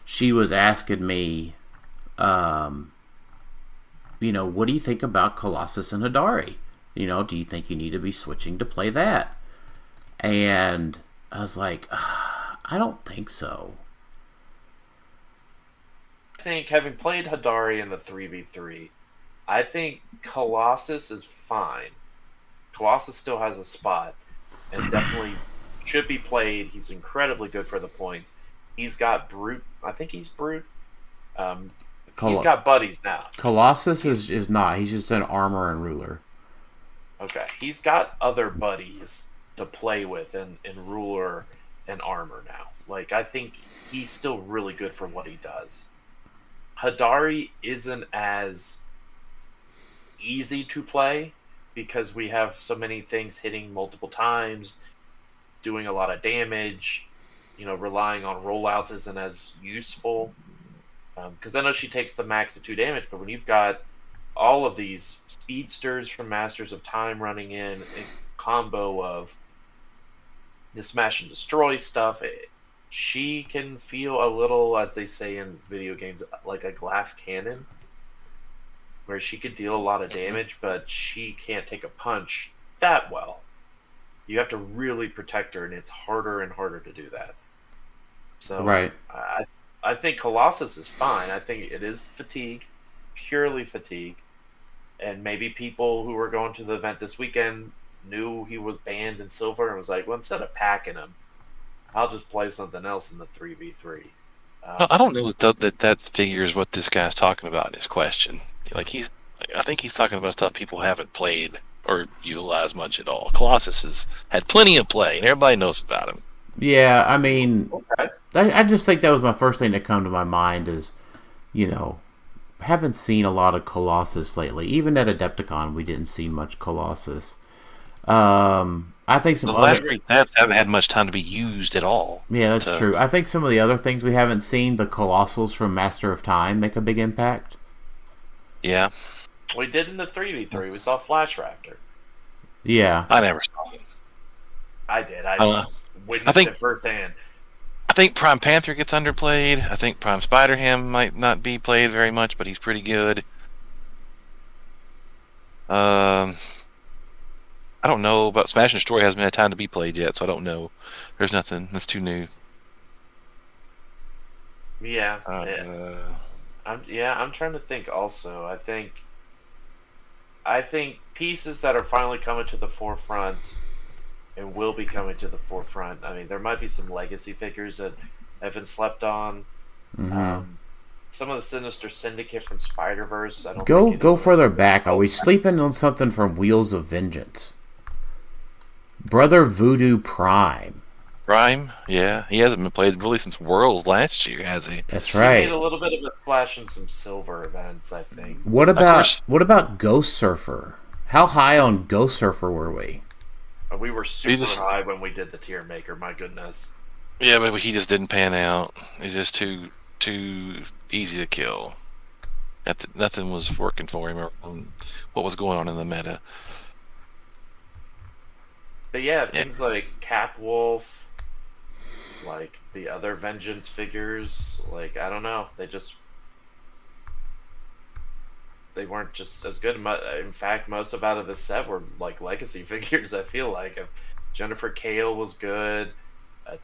She was asking me, what do you think about Colossus and Hadari? Do you think you need to be switching to play that? And I was like, I don't think so. I think, having played Hadari in the 3v3, I think Colossus is fine. Colossus still has a spot, and definitely should be played. He's incredibly good for the points. He's got Brute. I think he's Brute. He's got buddies now. Colossus is not. He's just an armor and ruler. Okay. He's got other buddies to play with in ruler and armor now. Like, I think he's still really good for what he does. Hadari isn't as easy to play because we have so many things hitting multiple times, doing a lot of damage. Relying on rollouts isn't as useful. Because I know she takes the max of 2 damage, but when you've got all of these speedsters from Masters of Time running in, a combo of the Smash and Destroy stuff, she can feel a little, as they say in video games, like a glass cannon, where she could deal a lot of damage, but she can't take a punch that well. You have to really protect her, and it's harder and harder to do that. So right. I think Colossus is fine. I think it is fatigue, purely fatigue. And maybe people who were going to the event this weekend knew he was banned in silver and was like, well, instead of packing him, I'll just play something else in the 3v3. I don't know that figures what this guy's talking about in his question. I think he's talking about stuff people haven't played or utilized much at all. Colossus has had plenty of play, and everybody knows about him. Yeah, I mean, okay. I just think that was my first thing that come to my mind is, haven't seen a lot of Colossus lately. Even at Adepticon, we didn't see much Colossus. I think some last three haven't had much time to be used at all. Yeah, that's true. I think some of the other things we haven't seen, the Colossals from Master of Time, make a big impact. Yeah. We did in the 3v3. We saw Flash Raptor. Yeah. I never saw him. I did. I witnessed it firsthand. I think Prime Panther gets underplayed. I think Prime Spider-Ham might not be played very much, but he's pretty good. I don't know about Smash and Destroy. Hasn't had time to be played yet, so I don't know. There's nothing. That's too new. Yeah. I'm trying to think. Also, I think pieces that are finally coming to the forefront and will be coming to the forefront. I mean, there might be some legacy figures that have been slept on. Mm-hmm. Some of the Sinister Syndicate from Spider-Verse. I don't Go further back. Are we sleeping on something from Wheels of Vengeance? Brother Voodoo Prime. Prime, yeah, he hasn't been played really since Worlds last year, has he? That's right. He made a little bit of a splash in some silver events, I think. What about Ghost Surfer? How high on Ghost Surfer were we? We were super high when we did the tier maker. My goodness. Yeah, but he just didn't pan out. He's just too easy to kill. Nothing was working for him, or what was going on in the meta. But yeah, things like Catwolf, like the other Vengeance figures, like I don't know, they weren't just as good. In fact, most out of the set were like legacy figures. I feel like Jennifer Kale was good.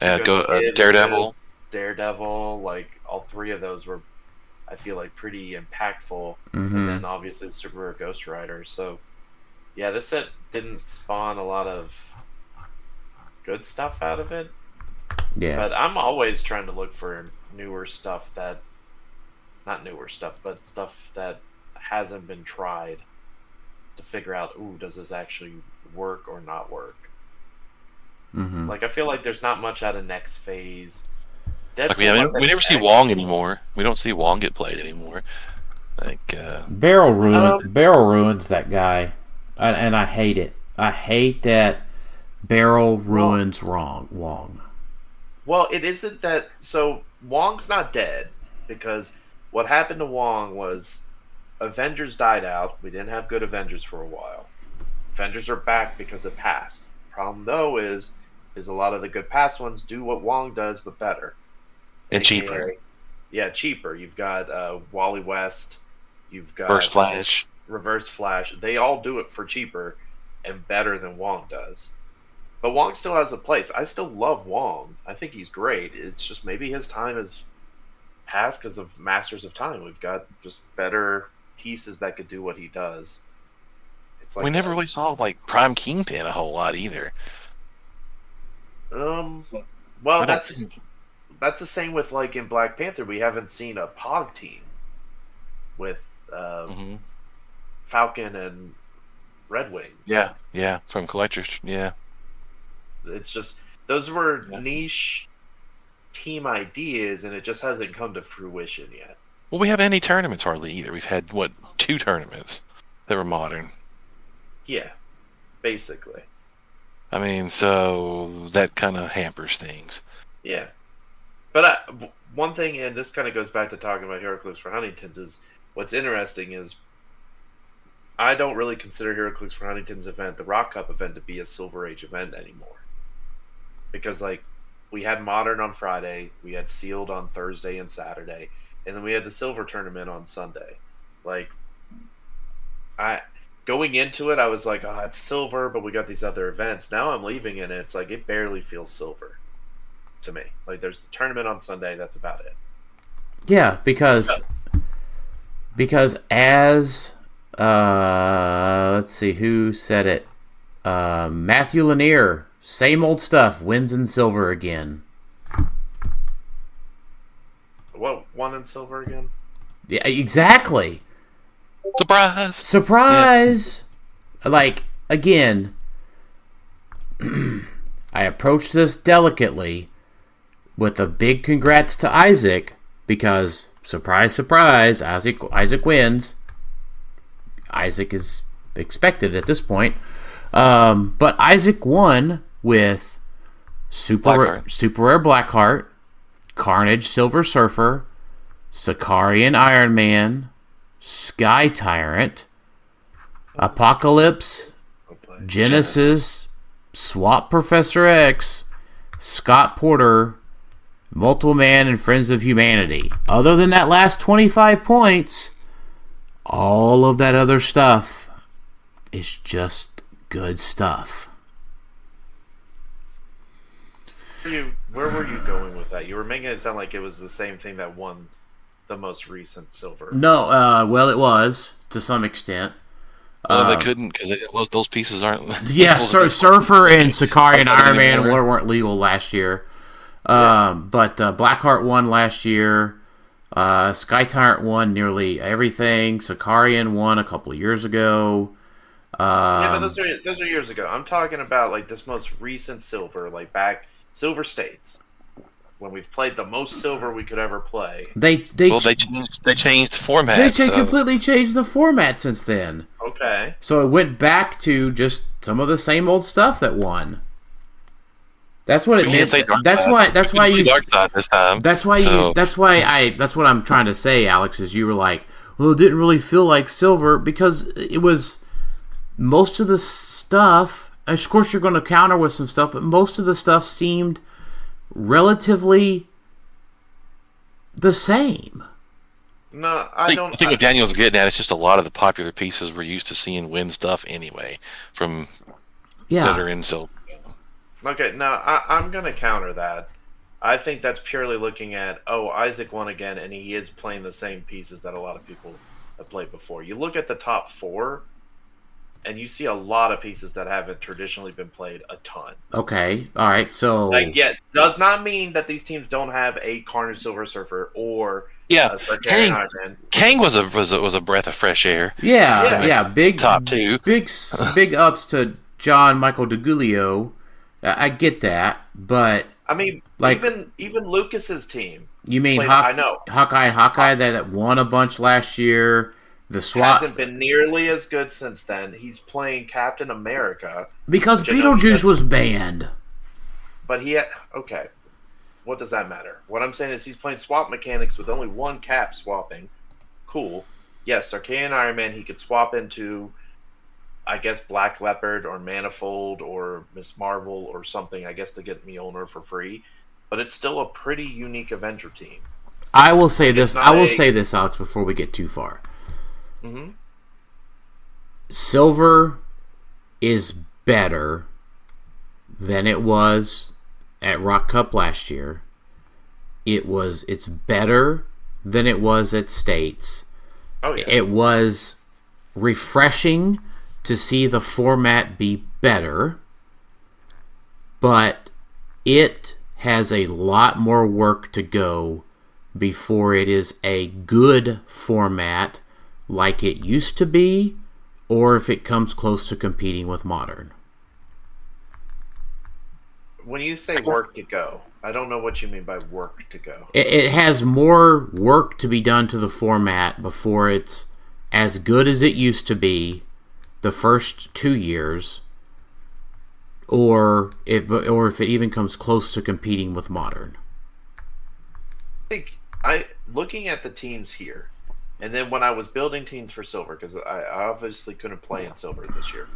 Daredevil. Daredevil, like all three of those were, I feel like, pretty impactful. Mm-hmm. And then obviously the Super Rare Ghost Rider. So yeah, this set didn't spawn a lot of good stuff out of it. Yeah. But I'm always trying to look for stuff that hasn't been tried to figure out, does this actually work or not work? Mm-hmm. Like, I feel like there's not much out of next phase. Like, we never see Wong anymore. We don't see Wong get played anymore. Like Barrel ruins that guy, and I hate it. I hate that Barrel ruins Wong. Well, it isn't that. So Wong's not dead, because what happened to Wong was Avengers died out. We didn't have good Avengers for a while. Avengers are back because it passed. Problem though is a lot of the good past ones do what Wong does, but better and cheaper. Yeah, cheaper. You've got Wally West. You've got Reverse Flash. They all do it for cheaper and better than Wong does. But Wong still has a place. I still love Wong. I think he's great. It's just maybe his time has passed because of Masters of Time. We've got just better pieces that could do what he does. It's like we never really saw like Prime Kingpin a whole lot either. Well, that's the same with, like, in Black Panther. We haven't seen a Pog team with Falcon and Red Wing. Yeah, from Collectors. Yeah, it's just those were niche team ideas, and it just hasn't come to fruition yet. Well, we haven't any tournaments hardly either. We've had 2 tournaments that were modern. Yeah, basically. I mean, so that kind of hampers things. Yeah. But one thing, and this kind of goes back to talking about Heroclix for Huntington's, is what's interesting is I don't really consider Heroclix for Huntington's event, the Rock Cup event, to be a Silver Age event anymore. Because, like, we had Modern on Friday, we had Sealed on Thursday and Saturday, and then we had the Silver Tournament on Sunday. Like, going into it, I was like, oh, it's Silver, but we got these other events. Now I'm leaving it, and it's like, it barely feels Silver to me. Like, there's the tournament on Sunday, that's about it. Yeah, because as let's see who said it. Matthew Lanier, same old stuff, wins in silver again. What, won in silver again? Yeah, exactly. Surprise! Yeah. Like, again, I approach this delicately with a big congrats to Isaac, because, surprise, surprise, Isaac wins. Isaac is expected at this point. But Isaac won with Super Rare Blackheart, Carnage Silver Surfer, Sicarian Iron Man, Sky Tyrant, Apocalypse, Genesis, Swap Professor X, Scott Porter, Multiple Man, and Friends of Humanity. Other than that last 25 points, all of that other stuff is just good stuff. Where were you going with that? You were making it sound like it was the same thing that won the most recent silver. No, well, it was to some extent. Well, they couldn't because those pieces aren't. Yeah, Surfer and Sakari and Iron Man weren't legal last year. But Blackheart won last year. Sky Tyrant won nearly everything. Sakarian won a couple of years ago. Yeah, but those are years ago. I'm talking about like this most recent silver, like back Silver States, when we've played the most silver we could ever play. They changed formats. They completely changed the format since then. Okay. So it went back to just some of the same old stuff that won. That's what it meant. That's why you. That's what I'm trying to say, Alex. Is you were like, well, it didn't really feel like silver because it was most of the stuff. Of course, you're going to counter with some stuff, but most of the stuff seemed relatively the same. No, I don't. I think what Daniel's getting at is just a lot of the popular pieces we're used to seeing win stuff anyway from that are in silver. Okay, now I'm going to counter that. I think that's purely looking at, Isaac won again, and he is playing the same pieces that a lot of people have played before. You look at the top 4, and you see a lot of pieces that haven't traditionally been played a ton. Okay, all right, so... does not mean that these teams don't have a Carnage Silver Surfer or... Yeah, Cain was a breath of fresh air. Yeah, big top 2. Big ups to John Michael DeGulio. I get that, but I mean, like even Lucas's team. You mean Hawkeye that won a bunch last year? The SWAT hasn't been nearly as good since then. He's playing Captain America because Beetlejuice was banned. But okay. What does that matter? What I'm saying is he's playing swap mechanics with only one cap swapping. Cool. Yes, Arcane Iron Man he could swap into, I guess, Black Leopard or Manifold or Miss Marvel or something, I guess, to get Mjolnir for free. But it's still a pretty unique Avenger team. I will say this, Alex, before we get too far. Mm-hmm. Silver is better than it was at Rock Cup last year. It's better than it was at States. Oh, yeah. It was refreshing to see the format be better, but it has a lot more work to go before it is a good format like it used to be, or if it comes close to competing with Modern. When you say work to go, I don't know what you mean by work to go. It has more work to be done to the format before it's as good as it used to be the first 2 years, or if it even comes close to competing with Modern. Looking at the teams here, and then when I was building teams for Silver, because I obviously couldn't play in Silver this year,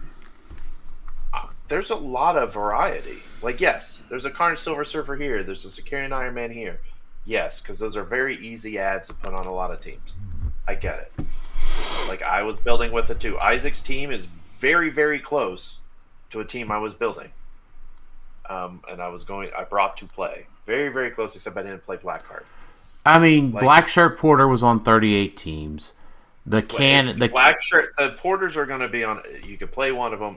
there's a lot of variety. Like, yes, there's a Carnage Silver Surfer here, there's a Sakarian Iron Man here. Yes, because those are very easy ads to put on a lot of teams. I get it. Like, I was building with it too. Isaac's team is very, very close to a team I was building. And I brought to play. Very, very close, except I didn't play Blackheart. I mean, Black Shirt Porter was on 38 teams. The Black Shirt, the Porters are going to be on, you can play one of them.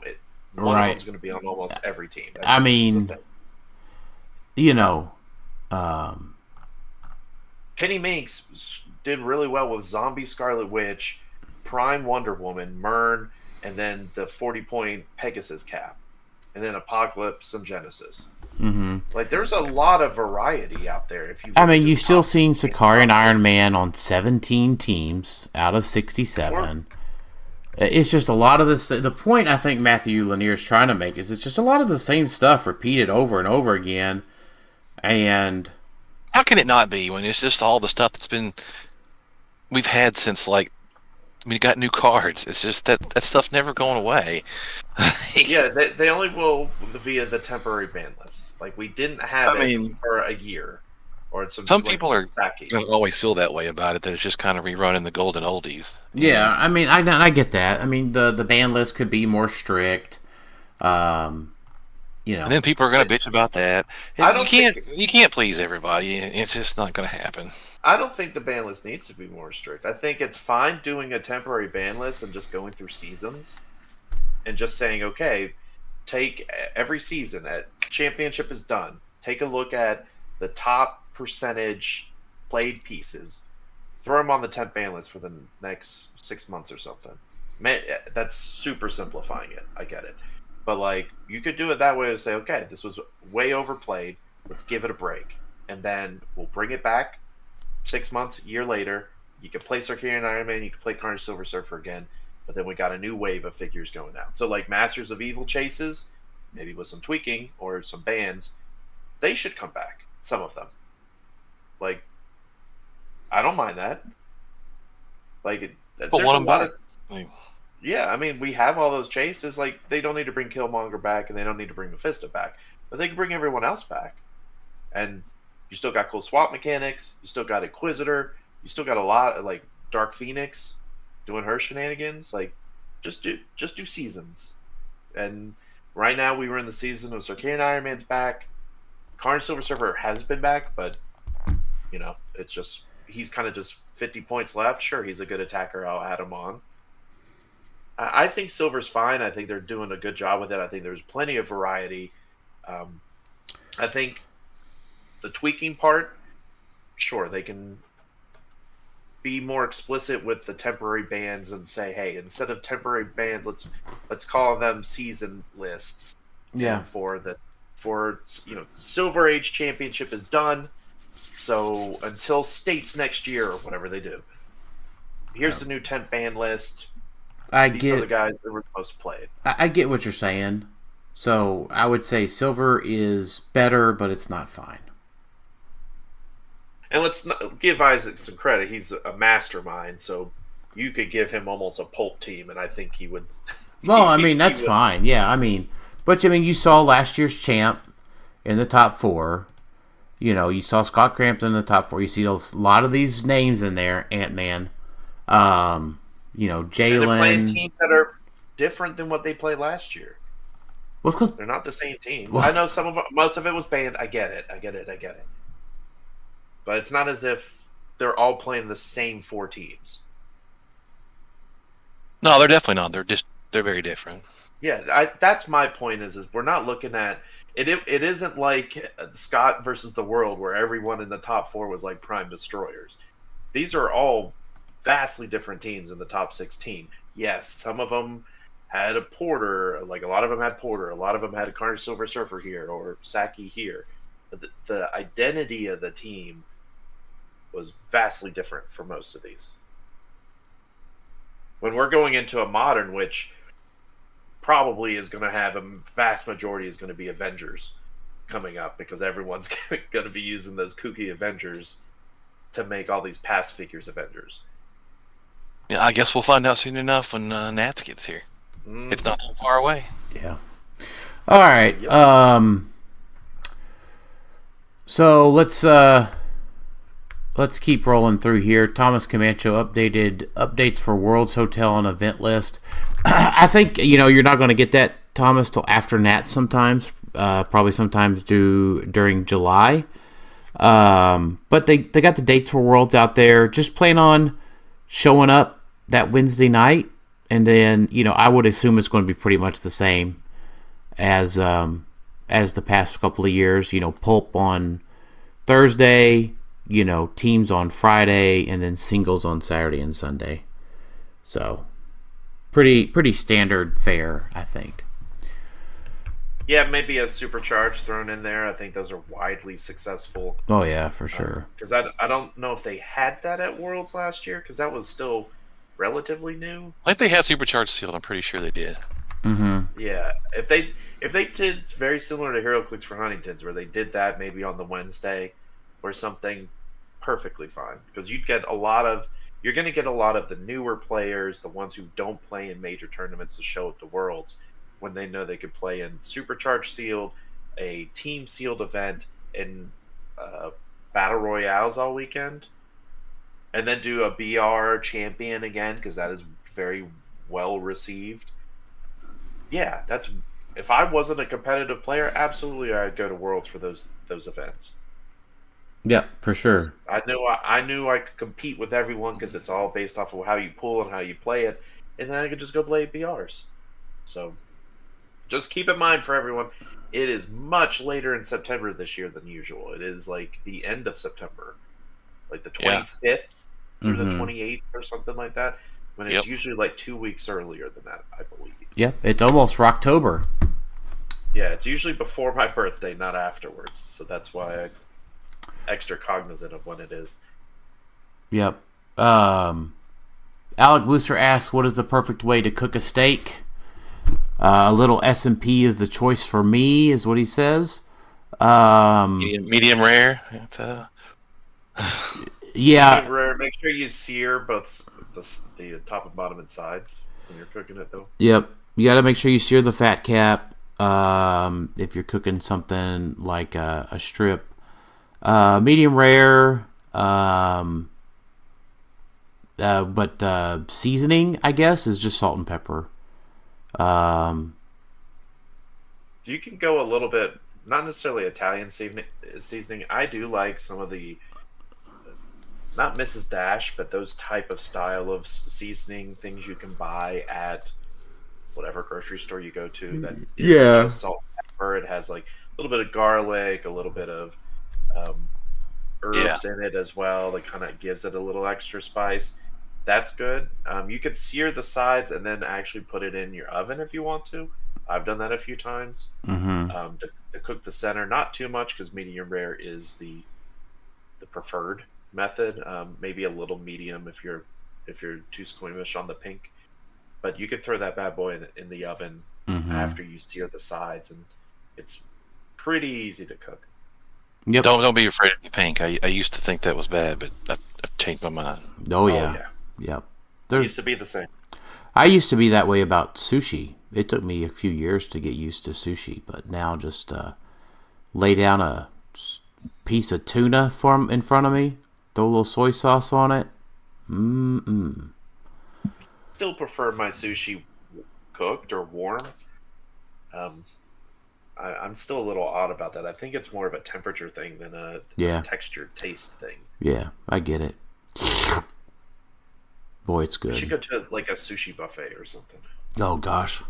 One of them's going to be on almost every team. Penny Minx did really well with Zombie Scarlet Witch, Prime Wonder Woman, Myrn, and then the 40-point Pegasus cap, and then Apocalypse and Genesis. Mm-hmm. Like, there's a lot of variety out there. You've still seen Sakari and Iron Man on 17 teams out of 67. It's just a lot of this. The point I think Matthew Lanier is trying to make is it's just a lot of the same stuff repeated over and over again. And how can it not be when it's just all the stuff we've had since we got new cards. It's just that stuff's never going away. Yeah, they only will via the temporary ban list. Like, we didn't have it for a year. or it's Some people are Saki. gonna always feel that way about it. That it's just kind of rerunning the golden oldies. Yeah, I mean, I get that. I mean, the ban list could be more strict. And then people are going to bitch about that. You can't please everybody. It's just not going to happen. I don't think the ban list needs to be more strict. I think it's fine doing a temporary ban list and just going through seasons and just saying, okay, take every season that championship is done. Take a look at the top percentage played pieces. Throw them on the 10th ban list for the next 6 months or something. Man, that's super simplifying it. I get it. But, like, you could do it that way to say, okay, this was way overplayed. Let's give it a break. And then we'll bring it back 6 months, a year later. You can play Circadian Iron Man. You can play Carnage Silver Surfer again. But then we got a new wave of figures going out. So, like, Masters of Evil chases, maybe with some tweaking or some bans, they should come back. Some of them. Like, I don't mind that. Like, but there's want a them lot back. of... Yeah, I mean, we have all those chases. Like, they don't need to bring Killmonger back, and they don't need to bring Mephisto back. But they can bring everyone else back. And you still got cool swap mechanics. You still got Inquisitor. You still got a lot of, like, Dark Phoenix doing her shenanigans. Like, just do seasons. And right now, we were in the season of Circadian Iron Man's back. Carnage Silver Surfer has been back, but, you know, it's just... He's kind of just 50 points left. Sure, he's a good attacker. I'll add him on. I think Silver's fine. I think they're doing a good job with it. I think there's plenty of variety. I think the tweaking part, sure, they can be more explicit with the temporary bans and say, hey, instead of temporary bans, let's call them season lists. Yeah. For Silver Age Championship is done. So until States next year or whatever they do, here's the new 10th ban list. These are the guys that were supposed to play it. I get what you're saying. So I would say Silver is better, but it's not fine. And let's give Isaac some credit. He's a mastermind, so you could give him almost a pulp team, and I think he would. Well, I mean, that's fine. Yeah, I mean, but you saw last year's champ in the top 4. You know, you saw Scott Crampton in the top 4. You see a lot of these names in there. Ant-Man. Jalen. They're playing teams that are different than what they played last year. Well, because they're not the same teams. Well, I know most of it was banned. I get it. But it's not as if they're all playing the same 4 teams. No, they're definitely not. They're very different. Yeah, that's my point. Is we're not looking at it. It isn't like Scott versus the World, where everyone in the top 4 was like prime destroyers. These are all vastly different teams in the top 16. Yes, some of them had a Porter, like a lot of them had Porter, a lot of them had a Carnage Silver Surfer here or Saki here. But the identity of the team was vastly different for most of these. When we're going into a modern, which probably is going to have a vast majority is going to be Avengers coming up, because everyone's going to be using those kooky Avengers to make all these past figures Avengers. Yeah, I guess we'll find out soon enough when Nats gets here. It's not too far away. Yeah. All right. Yep. So let's keep rolling through here. Thomas Camacho updates for World's Hotel and event list. I think you're not going to get that, Thomas, till after Nats sometimes. Probably sometimes during July. But they got the dates for Worlds out there. Just plan on showing up that Wednesday night, and then I would assume it's going to be pretty much the same as the past couple of years. Pulp on Thursday, teams on Friday, and then singles on Saturday and Sunday. So pretty standard fare, I think. Yeah, maybe a supercharge thrown in there. I think those are widely successful. Oh yeah, for sure. Because I don't know if they had that at Worlds last year, because that was still relatively new. I think they had supercharged sealed. I'm pretty sure they did. Mm-hmm. Yeah, if they did very similar to Heroclix for Huntington's, where they did that maybe on the Wednesday or something, perfectly fine. Because you're going to get a lot of the newer players, the ones who don't play in major tournaments, to show at the Worlds, when they know they could play in Supercharged Sealed, a Team Sealed event, and battle royales all weekend, and then do a BR champion again because that is very well received. Yeah, that's if I wasn't a competitive player, absolutely I'd go to Worlds for those events. Yeah, for sure. I knew I could compete with everyone because it's all based off of how you pull and how you play it, and then I could just go play BRs. So, just keep in mind for everyone, it is much later in September this year than usual. It is like the end of September, like the 25th through the 28th or something like that. When it's usually like 2 weeks earlier than that, I believe. Yep, it's almost Rocktober. Yeah, it's usually before my birthday, not afterwards. So that's why I'm extra cognizant of when it is. Yep. Alec Musser asks, what is the perfect way to cook a steak? A little S&P is the choice for me, is what he says. Medium rare. Yeah. Medium rare. Make sure you sear both the top and bottom and sides when you're cooking it, though. Yep. You got to make sure you sear the fat cap if you're cooking something like a strip. Medium rare, but seasoning, I guess, is just salt and pepper. You can go a little bit, not necessarily Italian seasoning. I do like some of the, not Mrs. Dash, but those type of style of seasoning things you can buy at whatever grocery store you go to. That is just salt and pepper. It has like a little bit of garlic, a little bit of herbs in it as well. That kind of gives it a little extra spice. That's good. You could sear the sides and then actually put it in your oven if you want to. I've done that a few times. To cook the center, not too much because medium rare is the preferred method. Maybe a little medium if you're too squeamish on the pink. But you could throw that bad boy in the oven after you sear the sides, and it's pretty easy to cook. Yep. Don't be afraid of the pink. I used to think that was bad, but I've changed my mind. Oh yeah. Yep. It used to be the same. I used to be that way about sushi. It took me a few years to get used to sushi, but now just lay down a piece of tuna in front of me, throw a little soy sauce on it. Still prefer my sushi cooked or warm. I'm still a little odd about that. I think it's more of a temperature thing than a texture taste thing. Yeah, I get it. Boy, it's good. We should go to like a sushi buffet or something. Oh gosh.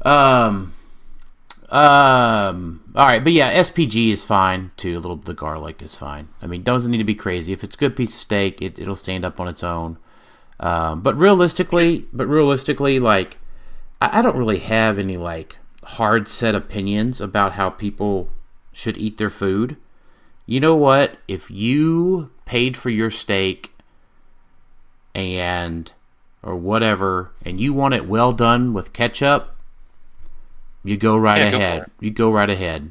All right, but yeah, SPG is fine too. A little bit of the garlic is fine. I mean, doesn't need to be crazy. If it's a good piece of steak, it'll stand up on its own. But realistically, like, I don't really have any like hard set opinions about how people should eat their food. You know what? If you paid for your steak or whatever, and you want it well done with ketchup, you go right ahead. You go right ahead.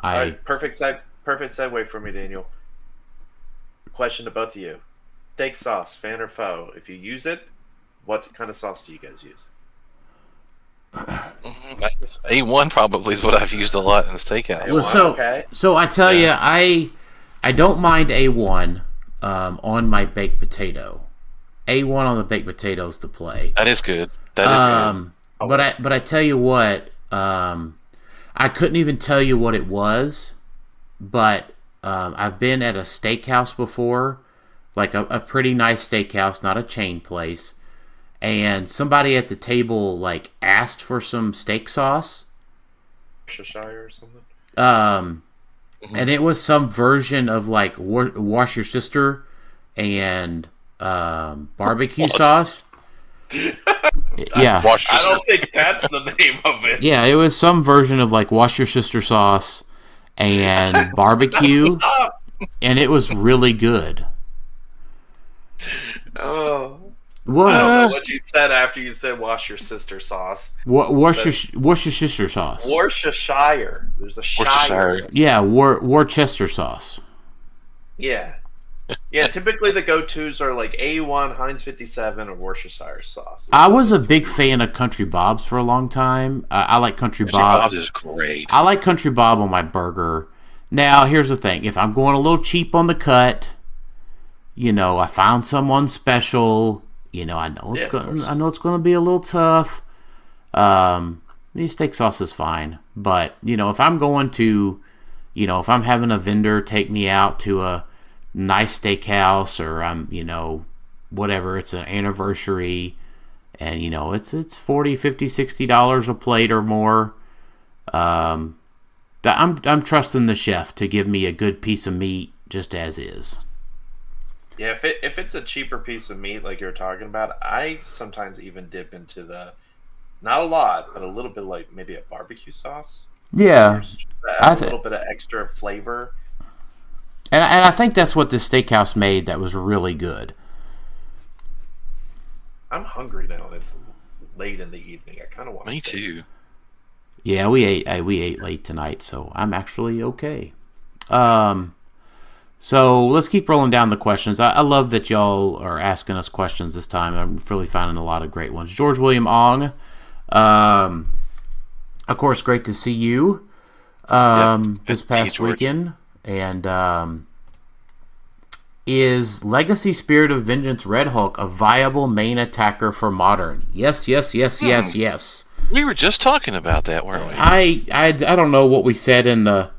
All right, perfect segue for me, Daniel. Question to both of you: steak sauce, fan or foe? If you use it, what kind of sauce do you guys use? A1 probably is what I've used a lot in the steakhouse. Well, so I tell you, I don't mind A1 on my baked potato. A1 on the baked potato is the play. That is good. Good. But I tell you what, I couldn't even tell you what it was, but I've been at a steakhouse before, like a pretty nice steakhouse, not a chain place, and somebody at the table like asked for some steak sauce. Worcestershire or something. And it was some version of like Wash Your Sister and barbecue sauce. Yeah, I don't think that's the name of it. Yeah, it was some version of like Wash Your Sister sauce and barbecue, and it was really good. Oh, what? I don't know what you said after you said Wash Your Sister sauce. Wash your sister sauce. Worcestershire. There's a Shire. Yeah, Worcester sauce. Yeah. Yeah, typically the go-tos are like A1, Heinz 57, or Worcestershire sauce. I was a big fan of Country Bob's for a long time. I like Country Bob. Bob's is great. I like Country Bob on my burger. Now, here's the thing. If I'm going a little cheap on the cut, I found someone special, I know it's going to be a little tough. The steak sauce is fine. But, if I'm going to, if I'm having a vendor take me out to a nice steakhouse, or I'm, whatever, it's an anniversary, and, it's $40, $50, $60 a plate or more, I'm trusting the chef to give me a good piece of meat just as is. Yeah, if it's a cheaper piece of meat like you're talking about, I sometimes even dip into not a lot, but a little bit, like maybe a barbecue sauce. Yeah. A little bit of extra flavor. And I think that's what this steakhouse made that was really good. I'm hungry now, and it's late in the evening. I kind of want. Me too. Yeah, we ate late tonight, so I'm actually okay. So let's keep rolling down the questions. I love that y'all are asking us questions this time. I'm really finding a lot of great ones. George William Ong, of course, great to see you this past weekend. And is Legacy Spirit of Vengeance Red Hulk a viable main attacker for Modern? Yes. We were just talking about that, weren't we? I don't know what we said in the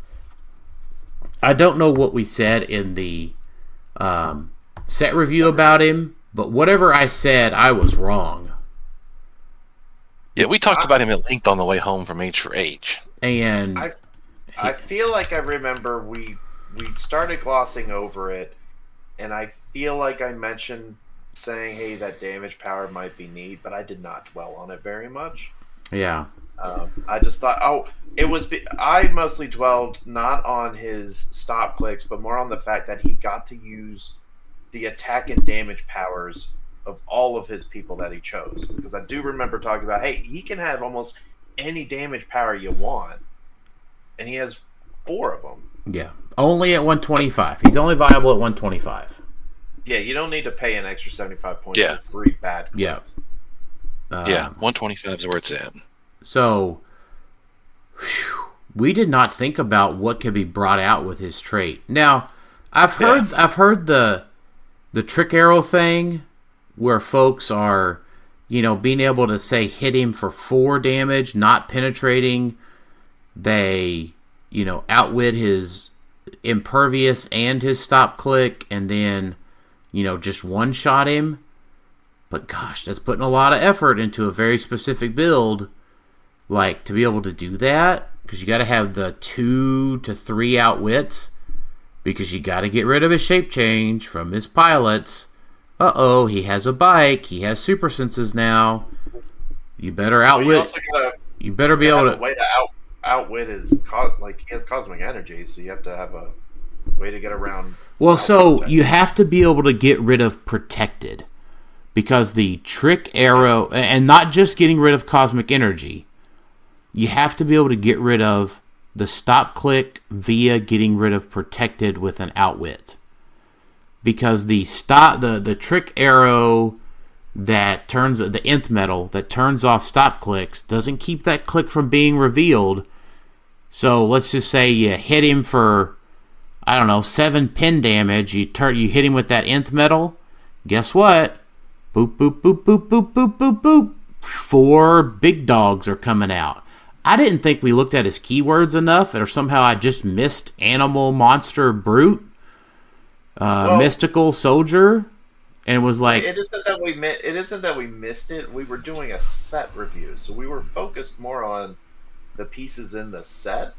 set review about him, but whatever I said, I was wrong. Yeah, we talked about him at length on the way home from H4H. And I feel like I remember we started glossing over it, and I feel like I mentioned saying, hey, that damage power might be neat, but I did not dwell on it very much. Yeah. I just thought, I mostly dwelled not on his stop clicks, but more on the fact that he got to use the attack and damage powers of all of his people that he chose. Because I do remember talking about, hey, he can have almost any damage power you want, and he has 4 of them. Yeah, only at 125. He's only viable at 125. Yeah, you don't need to pay an extra 75 points for 3 bad clicks. Yeah. 125 is where it's at. So, we did not think about what could be brought out with his trait. Now, I've heard the trick arrow thing, where folks are, being able to say hit him for 4 damage, not penetrating. They, outwit his impervious and his stop click, and then, just one-shot him. But gosh, that's putting a lot of effort into a very specific build. Like, to be able to do that, because you got to have the 2 to 3 outwits, because you got to get rid of his shape change from his pilots. He has a bike. He has super senses now. You better outwit. You better be able to. A way to outwit his he has cosmic energy, so you have to have a way to get around. Well, so you have to be able to get rid of protected, because the trick arrow, and not just getting rid of cosmic energy, you have to be able to get rid of the stop click via getting rid of protected with an outwit. Because the trick arrow that turns the nth metal that turns off stop clicks doesn't keep that click from being revealed. So let's just say you hit him for, 7 pin damage. You hit him with that nth metal. Guess what? Boop boop boop boop boop boop boop boop. 4 big dogs are coming out. I didn't think we looked at his keywords enough, or somehow I just missed animal, monster, brute. Mystical soldier, and was like, it isn't that we missed it. We were doing a set review, so we were focused more on the pieces in the set.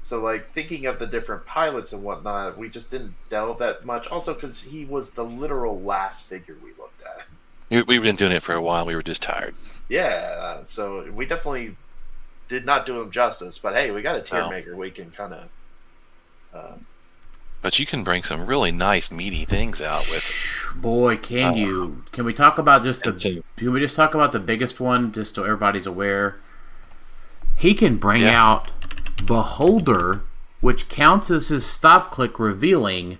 So, thinking of the different pilots and whatnot, we just didn't delve that much. Also, because he was the literal last figure we looked at. We've been doing it for a while. We were just tired. Yeah, so we definitely did not do him justice. But hey, we got a tier maker. We can kind of. But you can bring some really nice meaty things out with it. Boy, can you. Can we talk about can we just talk about the biggest one, just so everybody's aware? He can bring out Beholder, which counts as his stop click revealing.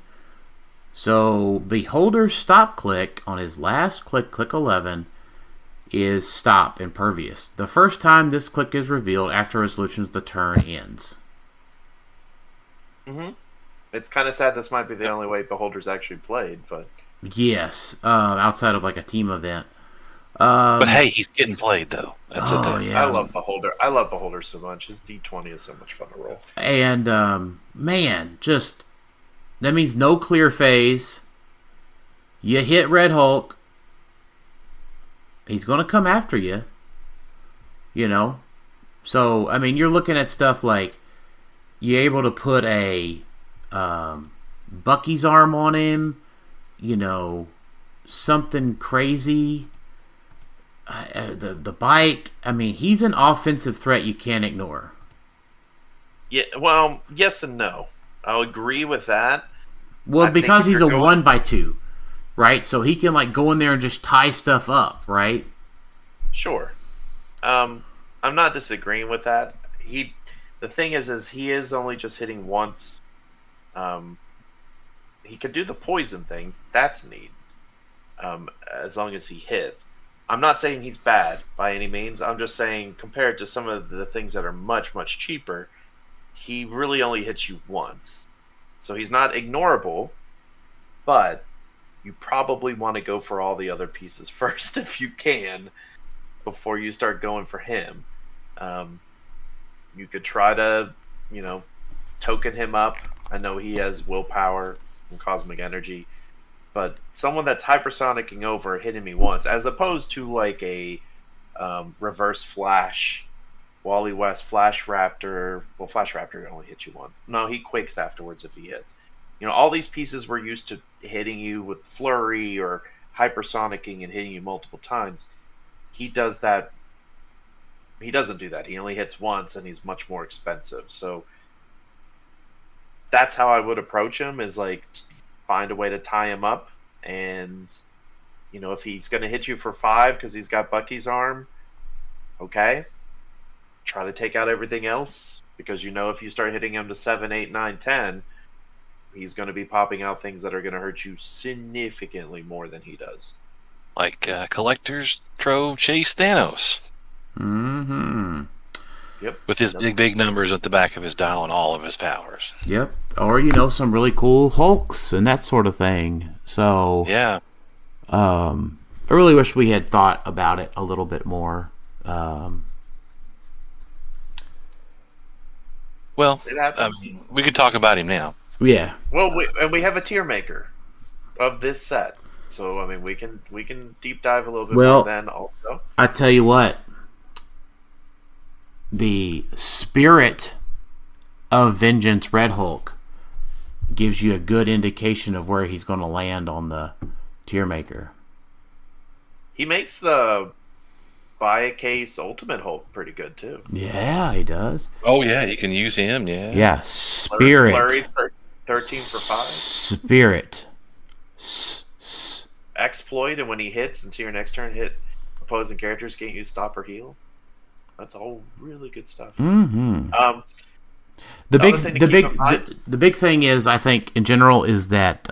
So, Beholder's stop click on his last click, click 11, is stop impervious. The first time this click is revealed after resolutions, the turn ends. Mm-hmm. It's kind of sad this might be the only way Beholder's actually played, but... Yes, outside of like a team event. But hey, he's getting played though. That's I love Beholder. I love Beholder so much. His D20 is so much fun to roll. And man, just that means no clear phase. You hit Red Hulk, he's gonna come after you. You know, so I mean, you're looking at stuff like you're able to put a Bucky's arm on him. You know, something crazy. The bike. I mean, he's an offensive threat you can't ignore. Yeah, well, yes and no. I'll agree with that. Well, because he's a 1x2, right? So he can like go in there and just tie stuff up, right? Sure. I'm not disagreeing with that. The thing is he is only just hitting once. He could do the poison thing. That's neat. As long as he hits. I'm not saying he's bad by any means. I'm just saying compared to some of the things that are much, much cheaper, he really only hits you once. So he's not ignorable, but you probably want to go for all the other pieces first if you can before you start going for him. You could try to, token him up. I know he has willpower and cosmic energy. But someone that's hypersonicking over hitting me once, as opposed to like a reverse flash, Wally West, Flash Raptor. Well, Flash Raptor only hits you once. No, he quakes afterwards if he hits. All these pieces were used to hitting you with flurry or hypersonicking and hitting you multiple times. He does that. He doesn't do that. He only hits once, and he's much more expensive. So that's how I would approach him. Is like, find a way to tie him up, and if he's going to hit you for 5 because he's got Bucky's arm, okay, try to take out everything else, because if you start hitting him to 7, 8, 9, 10, he's going to be popping out things that are going to hurt you significantly more than he does. Like Collector's Trove Chase Thanos. Mm-hmm. Yep. With his big numbers at the back of his dial and all of his powers. Yep. Or, some really cool Hulks and that sort of thing. So, yeah. I really wish we had thought about it a little bit more. Well, we could talk about him now. Yeah. Well, we have a tier maker of this set. So, we can deep dive a little bit more then also. I tell you what. The Spirit of Vengeance Red Hulk gives you a good indication of where he's going to land on the tier maker. He makes the buy a case Ultimate Hulk pretty good too. Yeah, he does. Oh yeah, you can use him. Yeah. Yeah, Spirit. Flurry, 13 for 5. Spirit. Exploit, and when he hits into your next turn, hit opposing characters can't use stop or heal. That's all really good stuff. Mm-hmm. The big thing is, I think in general, is that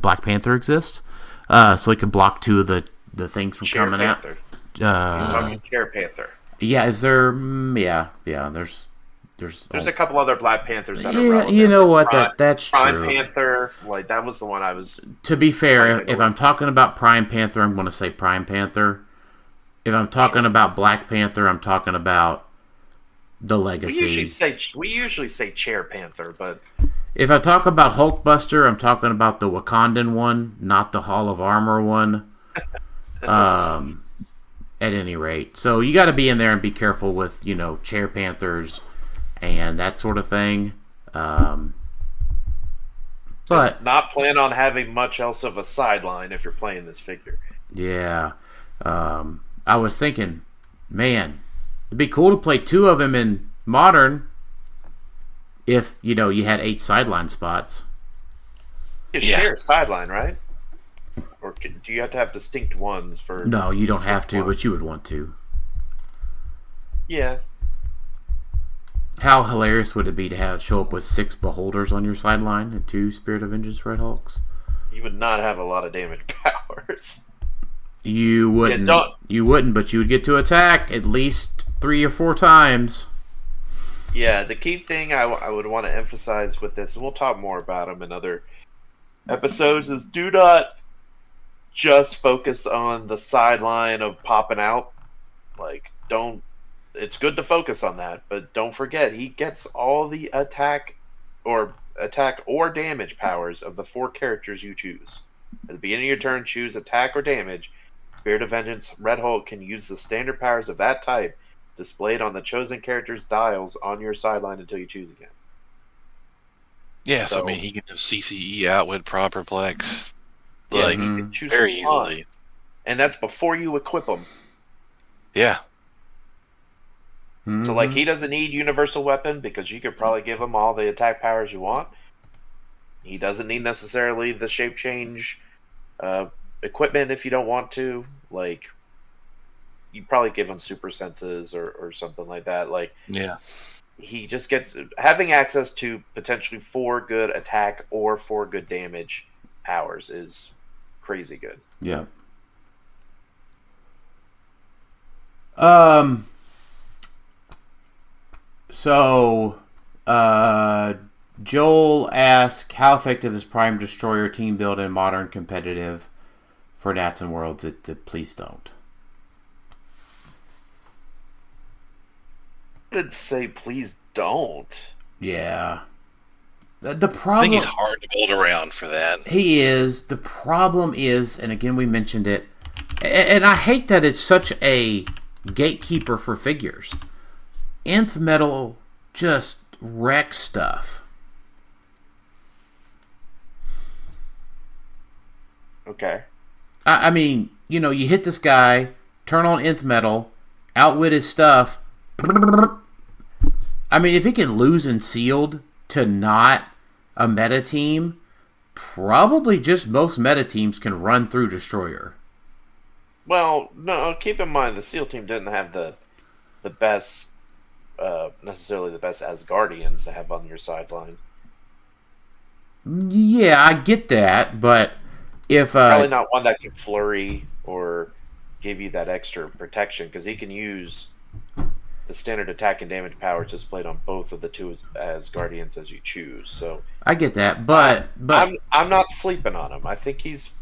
Black Panther exists, so he can block 2 of the things from Chair coming Panther. out. You're talking Chair Panther. Yeah, is there? Yeah. There's a couple other Black Panthers that are relevant. You know what? That's Prime true. Panther, like that was the one I was. To be fair, if I'm talking about Prime Panther, I'm going to say Prime Panther. If I'm talking about Black Panther, I'm talking about the Legacy. We usually say Chair Panther, but if I talk about Hulkbuster, I'm talking about the Wakandan one, not the Hall of Armor one. At any rate, so you got to be in there and be careful with Chair Panthers and that sort of thing. But not plan on having much else of a sideline if you're playing this figure. Yeah. I was thinking, man, it'd be cool to play 2 of them in Modern if, you had 8 sideline spots. You share a sideline, right? Or do you have to have distinct ones for... No, you don't have to, but you would want to. Yeah. How hilarious would it be to show up with 6 Beholders on your sideline and 2 Spirit of Vengeance Red Hulks? You would not have a lot of damage powers. You wouldn't. You wouldn't, but you would get to attack at least 3 or 4 times. Yeah, the key thing I would want to emphasize with this, and we'll talk more about them in other episodes, is do not just focus on the sideline of popping out. Like, don't. It's good to focus on that, but don't forget he gets all the attack or damage powers of the 4 characters you choose. At the beginning of your turn, choose attack or damage. Spirit of Vengeance, Red Holt can use the standard powers of that type displayed on the chosen character's dials on your sideline until you choose again. Yeah, so I mean, he can just CCE out with proper plex. Yeah, Like, he can choose very fun. easily. And that's before you equip him. Yeah. So, like, he doesn't need Universal Weapon because you could probably give him all the attack powers you want. He doesn't need necessarily the shape change equipment if you don't want to. Like, you probably give him super senses or something like that. Like, yeah, he just gets having access to potentially 4 good attack or 4 good damage powers is crazy good. Yeah. So, Joel asked, how effective is Prime Destroyer team build in modern competitive for Nats and Worlds? Please don't. I would say please don't. Yeah. The problem... I think he's hard to build around for that. He is. The problem is, and again we mentioned it, and I hate that it's such a gatekeeper for figures. Nth Metal just wrecks stuff. Okay. I mean, you know, you hit this guy, turn on Nth Metal, outwit his stuff. I mean, if he can lose in sealed to not a meta team, probably just most meta teams can run through Destroyer. Well, no, keep in mind the SEAL team didn't have the best, necessarily the best Asgardians to have on your sideline. Yeah, I get that, but if... Probably not one that can flurry or give you that extra protection, because he can use the standard attack and damage powers displayed on both of the 2 Asgardians as you choose. So I get that, but I'm not sleeping on him. I think he's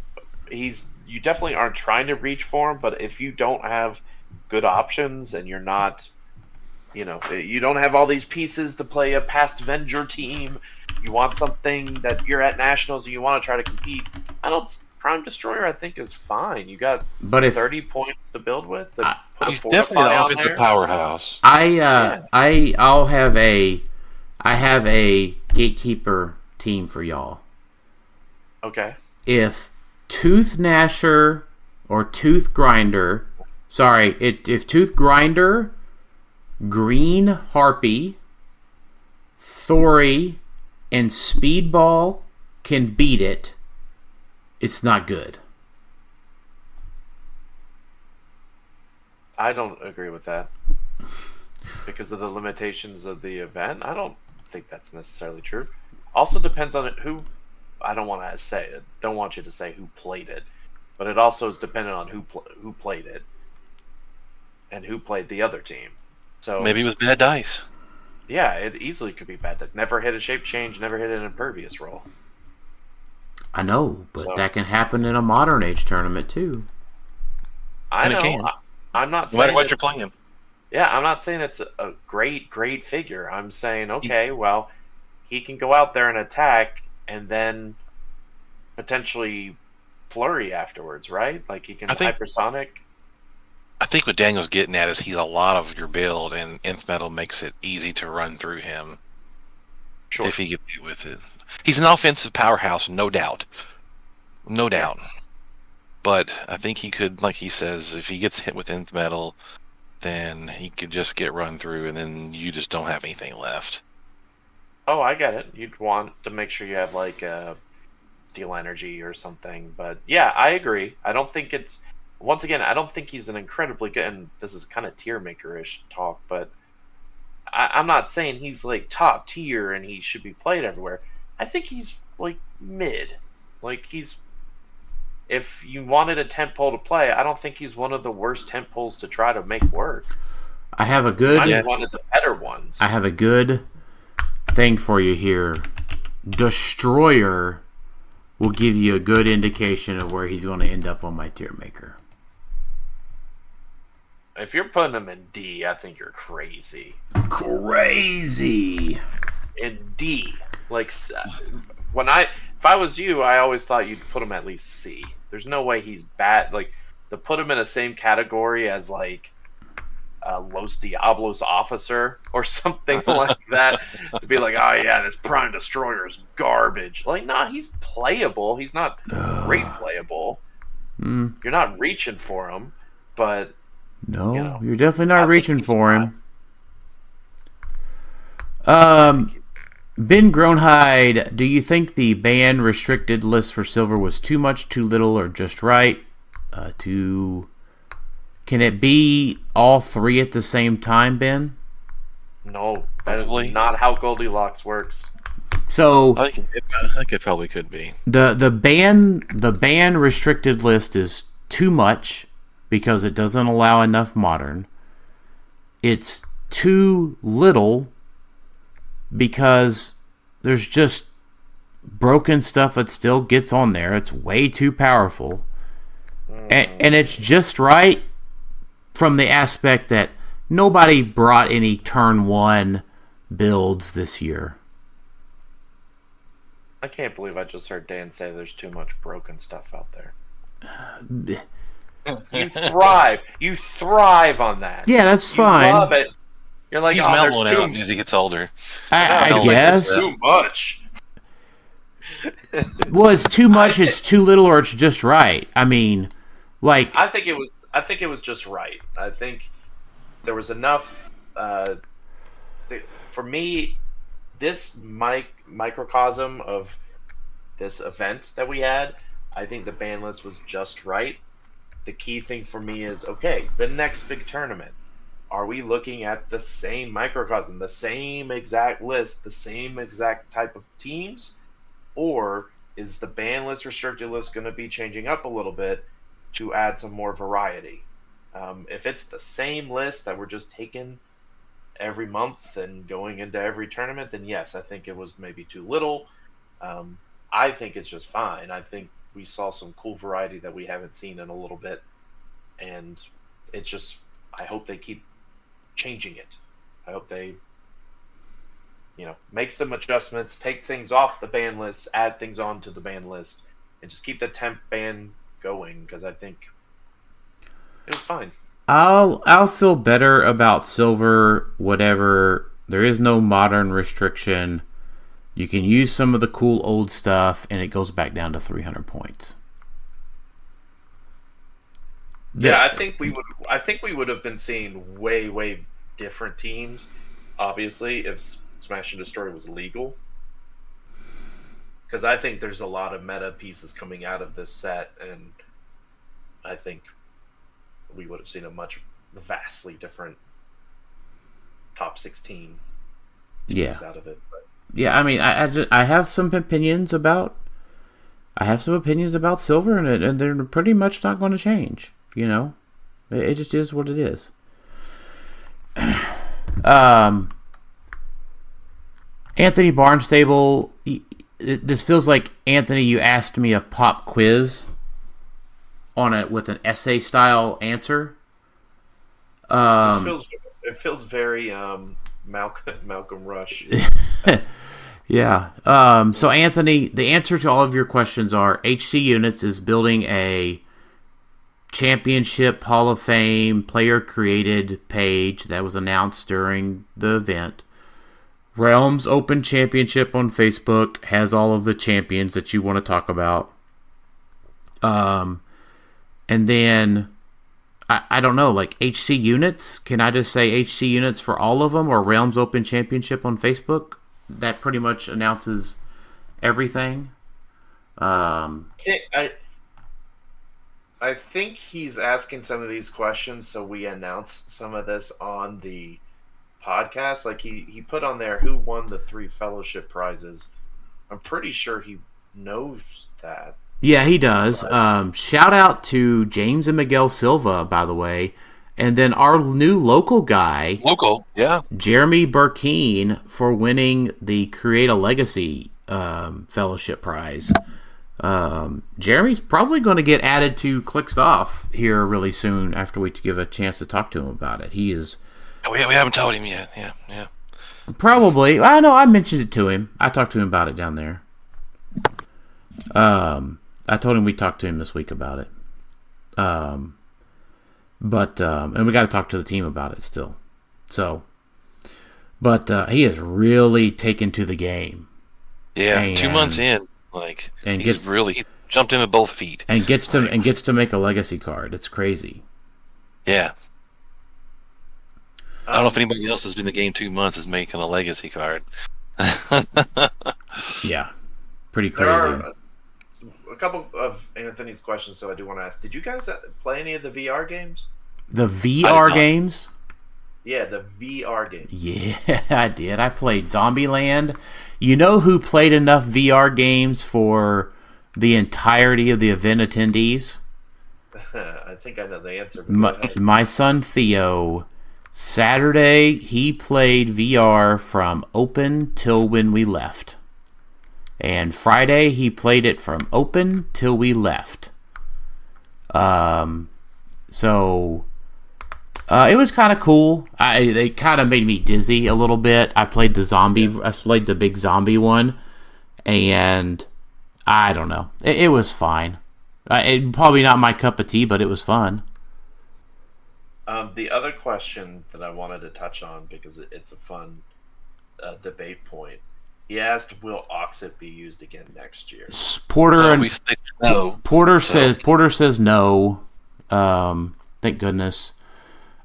you definitely aren't trying to reach for him, but if you don't have good options and you're not, you know, you don't have all these pieces to play a past Avenger team, you want something that you're at Nationals and you want to try to compete, Prime Destroyer I think is fine. You got 30 points to build with. He's definitely an offensive powerhouse. I have a gatekeeper team for y'all. Okay. If Tooth Gnasher or Tooth Grinder, if Tooth Grinder, Green Harpy, Thori, and Speedball can beat it, it's not good. I don't agree with that. Because of the limitations of the event, I don't think that's necessarily true. Also depends on who. I don't want to say it. Don't want you to say who played it, but it also is dependent on who played it and who played the other team. So maybe it was bad dice. Yeah, it easily could be bad. Never hit a shape change. Never hit an impervious roll. I know, but that can happen in a modern age tournament too. I know. I'm not saying no matter what you're playing. Yeah, I'm not saying it's a great figure. I'm saying, okay, well, he can go out there and attack and then potentially flurry afterwards, right? Like he can hypersonic. I think what Daniel's getting at is he's a lot of your build, and Nth Metal makes it easy to run through him. Sure. If he gets hit with it. He's an offensive powerhouse, no doubt. No doubt. But I think he could, like he says, if he gets hit with Nth Metal, then he could just get run through, and then you just don't have anything left. Oh, I get it. You'd want to make sure you have like Steel Energy or something. But yeah, I agree. I don't think it's... Once again, I don't think he's an incredibly good... And this is kind of tier maker-ish talk, but I'm not saying he's like top tier and he should be played everywhere. I think he's like mid. Like he's... If you wanted a tent pole to play, I don't think he's one of the worst tent poles to try to make work. I have a I good. just wanted the better ones. I have a good thing for you here. Destroyer will give you a good indication of where he's going to end up on my tier maker. If you're putting him in D, I think you're crazy. Crazy. In D, like if I was you, I always thought you'd put him at least C. There's no way he's bad. Like to put him in the same category as like Los Diablos officer or something like that. To be like, oh yeah, this Prime Destroyer is garbage. Like, nah, he's playable. He's not great playable. You're not reaching for him, but no, you know, you're definitely not reaching for him. Ben Gronhide, do you think the ban restricted list for silver was too much, too little, or just right? Can it be all three at the same time, Ben? No, that is not how Goldilocks works. So I think it probably could be. The ban restricted list is too much because it doesn't allow enough modern. It's too little because there's just broken stuff that still gets on there. It's way too powerful. And it's just right from the aspect that nobody brought any turn 1 builds this year. I can't believe I just heard Dan say there's too much broken stuff out there. You thrive. You thrive on that. Yeah, that's you fine. Love it. You're like, he's mellowing out as he gets older. I guess. It's too much. Well, it's too much, it's too little, or it's just right. I mean, like I think it was just right. I think there was enough for me. This microcosm of this event that we had, I think the ban list was just right. The key thing for me is, okay, the next big tournament, are we looking at the same microcosm, the same exact list, the same exact type of teams? Or is the ban list, restricted list going to be changing up a little bit to add some more variety? If it's the same list that we're just taking every month and going into every tournament, then yes, I think it was maybe too little. I think it's just fine. I think we saw some cool variety that we haven't seen in a little bit, and it's just, I hope they keep changing it. I hope they, make some adjustments, take things off the ban list, add things onto the ban list, and just keep the temp ban going, because I think it was fine. I'll feel better about silver, whatever. There is no modern restriction. You can use some of the cool old stuff, and it goes back down to 300 points. Yeah, I think we would have been seeing way different teams, obviously, if Smash and Destroy was legal. Because I think there's a lot of meta pieces coming out of this set, and I think we would have seen a vastly different top 16 teams out of it. But. Yeah, I mean, I have some opinions about silver, and they're pretty much not going to change. It just is what it is. Anthony Barnstable, this feels like, Anthony, you asked me a pop quiz on it with an essay style answer. It feels very Malcolm Rush. Yeah. So Anthony, the answer to all of your questions are: HC Units is building a Championship Hall of Fame player created page that was announced during the event. Realms Open Championship on Facebook has all of the champions that you want to talk about. And then I don't know, like HC Units. Can I just say HC Units for all of them, or Realms Open Championship on Facebook? That pretty much announces everything. I think he's asking some of these questions so we announce some of this on the podcast. Like he put on there who won the 3 fellowship prizes. I'm pretty sure he knows that. Yeah, he does. Shout out to James and Miguel Silva, by the way. And then our new local guy, yeah, Jeremy Burkeen, for winning the Create a Legacy Fellowship Prize. Jeremy's probably going to get added to Clixed Off here really soon after we give a chance to talk to him about it. He is... we haven't told him yet. Yeah. Probably. I know, I mentioned it to him. I talked to him about it down there. I told him we'd talk to him this week about it. And we got to talk to the team about it still. So, but he has really taken to the game. Yeah, and 2 months in, he's really jumped in with both feet. And gets to make a legacy card. It's crazy. Yeah. I don't know if anybody else has been in the game 2 months is making a legacy card. Yeah, pretty crazy. There are a couple of Anthony's questions, so I do want to ask: did you guys play any of the VR games? The VR games? Yeah, the VR games. Yeah, I did. I played Zombieland. You know who played enough VR games for the entirety of the event attendees? I think I know the answer. My son Theo. Saturday, he played VR from open till when we left. And Friday, he played it from open till we left. So it was kind of cool. They kind of made me dizzy a little bit. I played the big zombie one, and I don't know. It was fine. Probably not my cup of tea, but it was fun. The other question that I wanted to touch on, because it's a fun debate point, he asked, "Will Oxit be used again next year?" Porter says no. Thank goodness.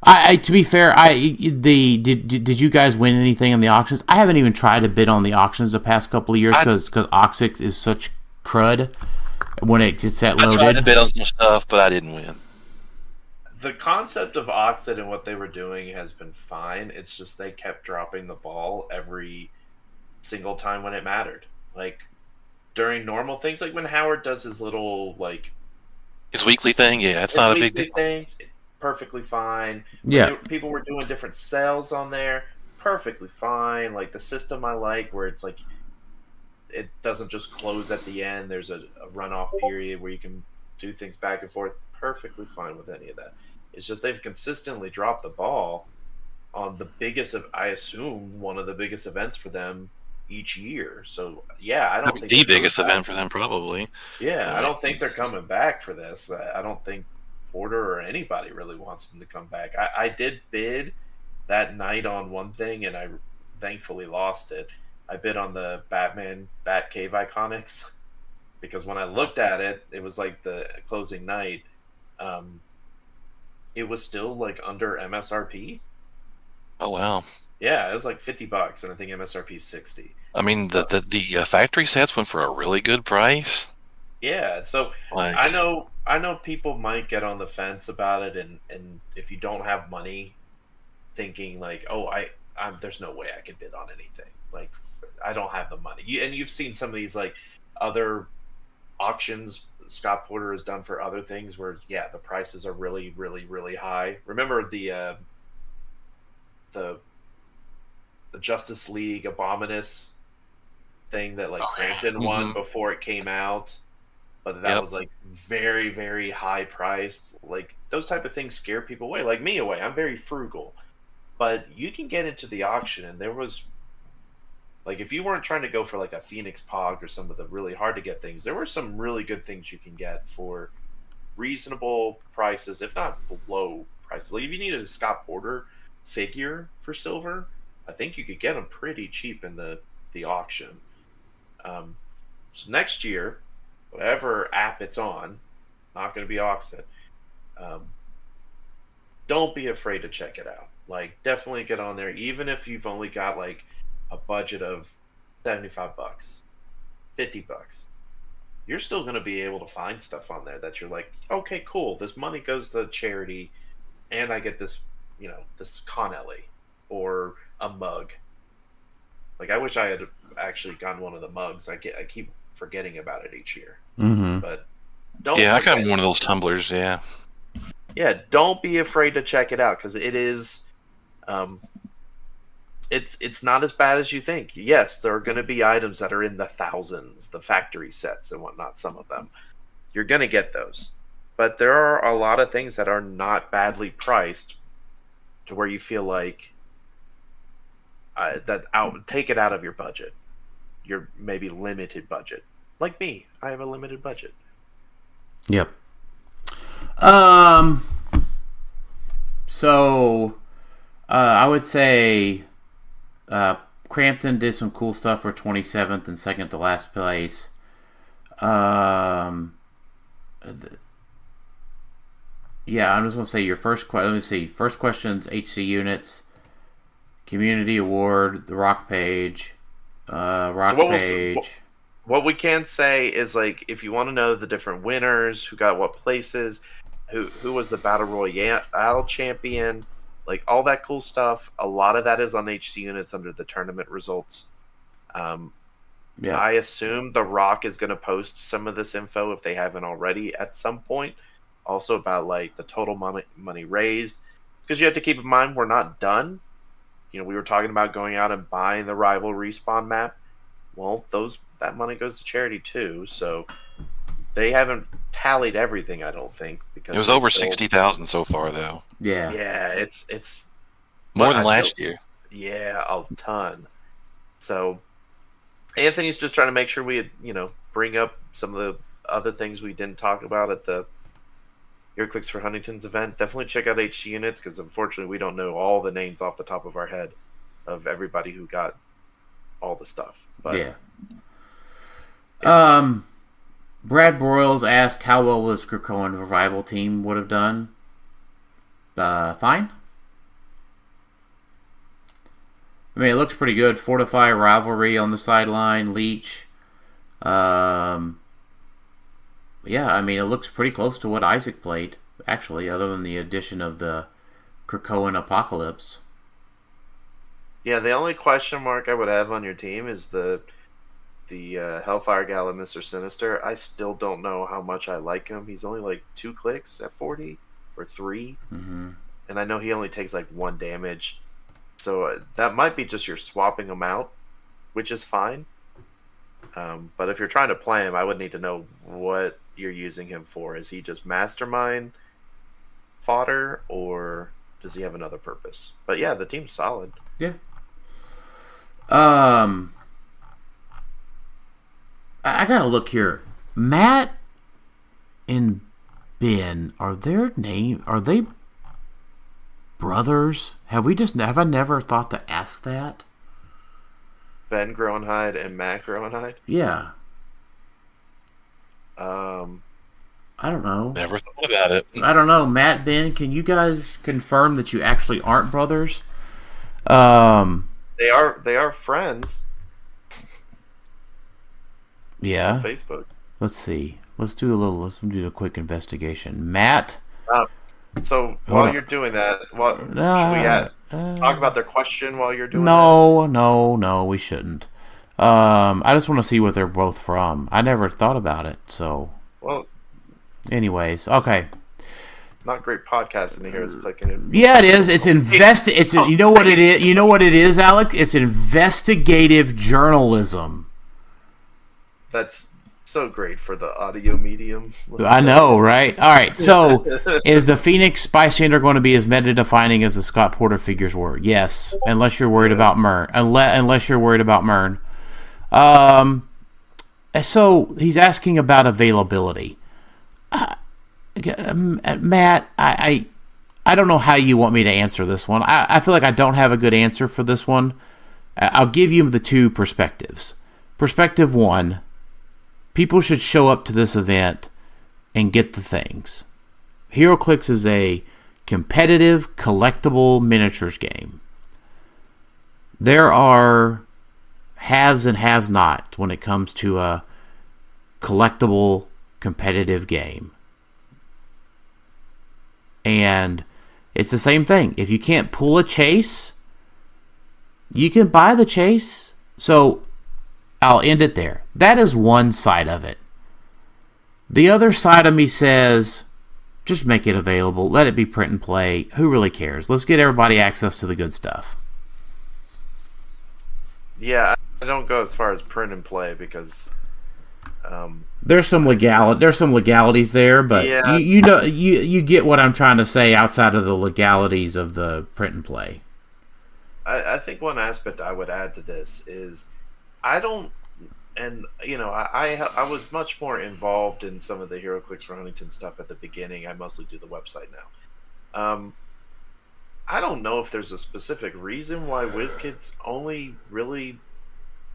To be fair, did you guys win anything in the auctions? I haven't even tried to bid on the auctions the past couple of years because Oxix is such crud when it gets that loaded. I tried to bid on some stuff, but I didn't win. The concept of Oxid and what they were doing has been fine. It's just they kept dropping the ball every single time when it mattered. Like during normal things, like when Howard does his little his weekly thing. Yeah, it's not a big deal. It's perfectly fine. Yeah, people were doing different sales on there. Perfectly fine. Like the system I like, where it's like it doesn't just close at the end. There's a runoff period where you can do things back and forth. Perfectly fine with any of that. It's just they've consistently dropped the ball on the biggest of, I assume, one of the biggest events for them each year. So yeah, I don't think the biggest event for them probably. Yeah, I don't think they're coming back for this. I don't think Porter or anybody really wants them to come back. I did bid that night on one thing, and I thankfully lost it. I bid on the Batman Batcave Iconics because when I looked at it, it was like the closing night. It was still like under MSRP. Oh wow! Yeah, it was like $50, and I think MSRP is $60. I mean, the factory sets went for a really good price. Yeah, so I know people might get on the fence about it, and if you don't have money, thinking like, oh, there's no way I could bid on anything. Like, I don't have the money. You've seen some of these like other auctions Scott Porter has done for other things where, yeah, the prices are really, really, really high. Remember the Justice League Abominus thing that like Crampton won before it came out, but that was like very, very high priced. Like those type of things scare people away, like me away. I'm very frugal, but you can get into the auction, and there was like, if you weren't trying to go for like a Phoenix Pog or some of the really hard to get things, there were some really good things you can get for reasonable prices, if not below prices. Like if you needed a Scott Porter figure for silver, I think you could get them pretty cheap in the auction. So next year, whatever app it's on, not going to be Oxid. Don't be afraid to check it out. Like, definitely get on there, even if you've only got like a budget of $75, $50. You're still going to be able to find stuff on there that you're like, okay, cool. This money goes to charity, and I get this, this Connelly or a mug. Like, I wish I had actually gotten one of the mugs. I keep forgetting about it each year. Mm-hmm. But don't. Yeah, I got one of those tumblers. Yeah. Yeah, don't be afraid to check it out because it is, it's not as bad as you think. Yes, there are going to be items that are in the thousands, the factory sets and whatnot. Some of them, you're going to get those, but there are a lot of things that are not badly priced to where you feel like take it out of your budget, your maybe limited budget. Like me, I have a limited budget. Yep. So, I would say, Crampton did some cool stuff for 27th and second to last place. Yeah, I'm just going to say your first question. Let me see. First question's HC Units, Community Award, the Rock page, What we can say is, like, if you want to know the different winners, who got what places, who was the Battle Royale champion, like all that cool stuff, a lot of that is on HC Units under the tournament results. Yeah. I assume The Rock is going to post some of this info if they haven't already at some point. Also about like the total money raised, because you have to keep in mind we're not done. You know, we were talking about going out and buying the rival respawn map. Well, that money goes to charity too, so they haven't tallied everything, I don't think, because it was over 60,000 so far, though. Yeah. Yeah, it's more than last year. Yeah, a ton. So Anthony's just trying to make sure we, bring up some of the other things we didn't talk about at the Heroclix for Huntington's event. Definitely check out HC Units, because unfortunately we don't know all the names off the top of our head of everybody who got all the stuff. But, yeah. Brad Broyles asked how well this Krakoan Revival team would have done. Fine. I mean, it looks pretty good. Fortify, Rivalry on the sideline, Leech. Yeah, I mean, it looks pretty close to what Isaac played, actually, other than the addition of the Krakoan Apocalypse. Yeah, the only question mark I would have on your team is the Hellfire Gala Mr. Sinister. I still don't know how much I like him. He's only like 2 clicks at 40 or 3. Mm-hmm. And I know he only takes like 1 damage. So that might be just you're swapping him out, which is fine. But if you're trying to play him, I would need to know what you're using him for. Is he just mastermind fodder, or does he have another purpose? But yeah, the team's solid. Yeah. I gotta look here. Matt and Ben, are they brothers? Have I never thought to ask that? Ben Groenhide and Matt Groenhide? Yeah. I don't know. Never thought about it. I don't know. Matt, Ben, can you guys confirm that you actually aren't brothers? They are friends. Yeah. On Facebook. Let's see. Let's do a quick investigation. Matt. So while you're doing that, should we talk about their question while you're doing that? No, we shouldn't. I just want to see what they're both from. I never thought about it. So. Well. Anyways, okay. Not great podcasting here. It's clicking in. Yeah, it is. It's you know what it is. You know what it is, Alec? It's investigative journalism. That's so great for the audio medium. I know, right? All right. So, is the Phoenix Bystander going to be as meta-defining as the Scott Porter figures were? Yes, unless you're worried about Mern. Unless you're worried about Mern. So he's asking about availability. Matt, I don't know how you want me to answer this one. I feel like I don't have a good answer for this one. I'll give you the 2 perspectives. Perspective 1, people should show up to this event and get the things. Heroclix is a competitive, collectible miniatures game. There are haves and have-nots when it comes to a collectible, competitive game. And it's the same thing. If you can't pull a chase, you can buy the chase. So I'll end it there. That is one side of it. The other side of me says, just make it available. Let it be print and play. Who really cares? Let's get everybody access to the good stuff. Yeah, I don't go as far as print and play because there's some legalities there, but Yeah. you get what I'm trying to say outside of the legalities of the print and play. I think one aspect I would add to this is I don't, and I was much more involved in some of the HeroClix for Huntington stuff at the beginning. I mostly do the website now. I don't know if there's a specific reason why WizKids only really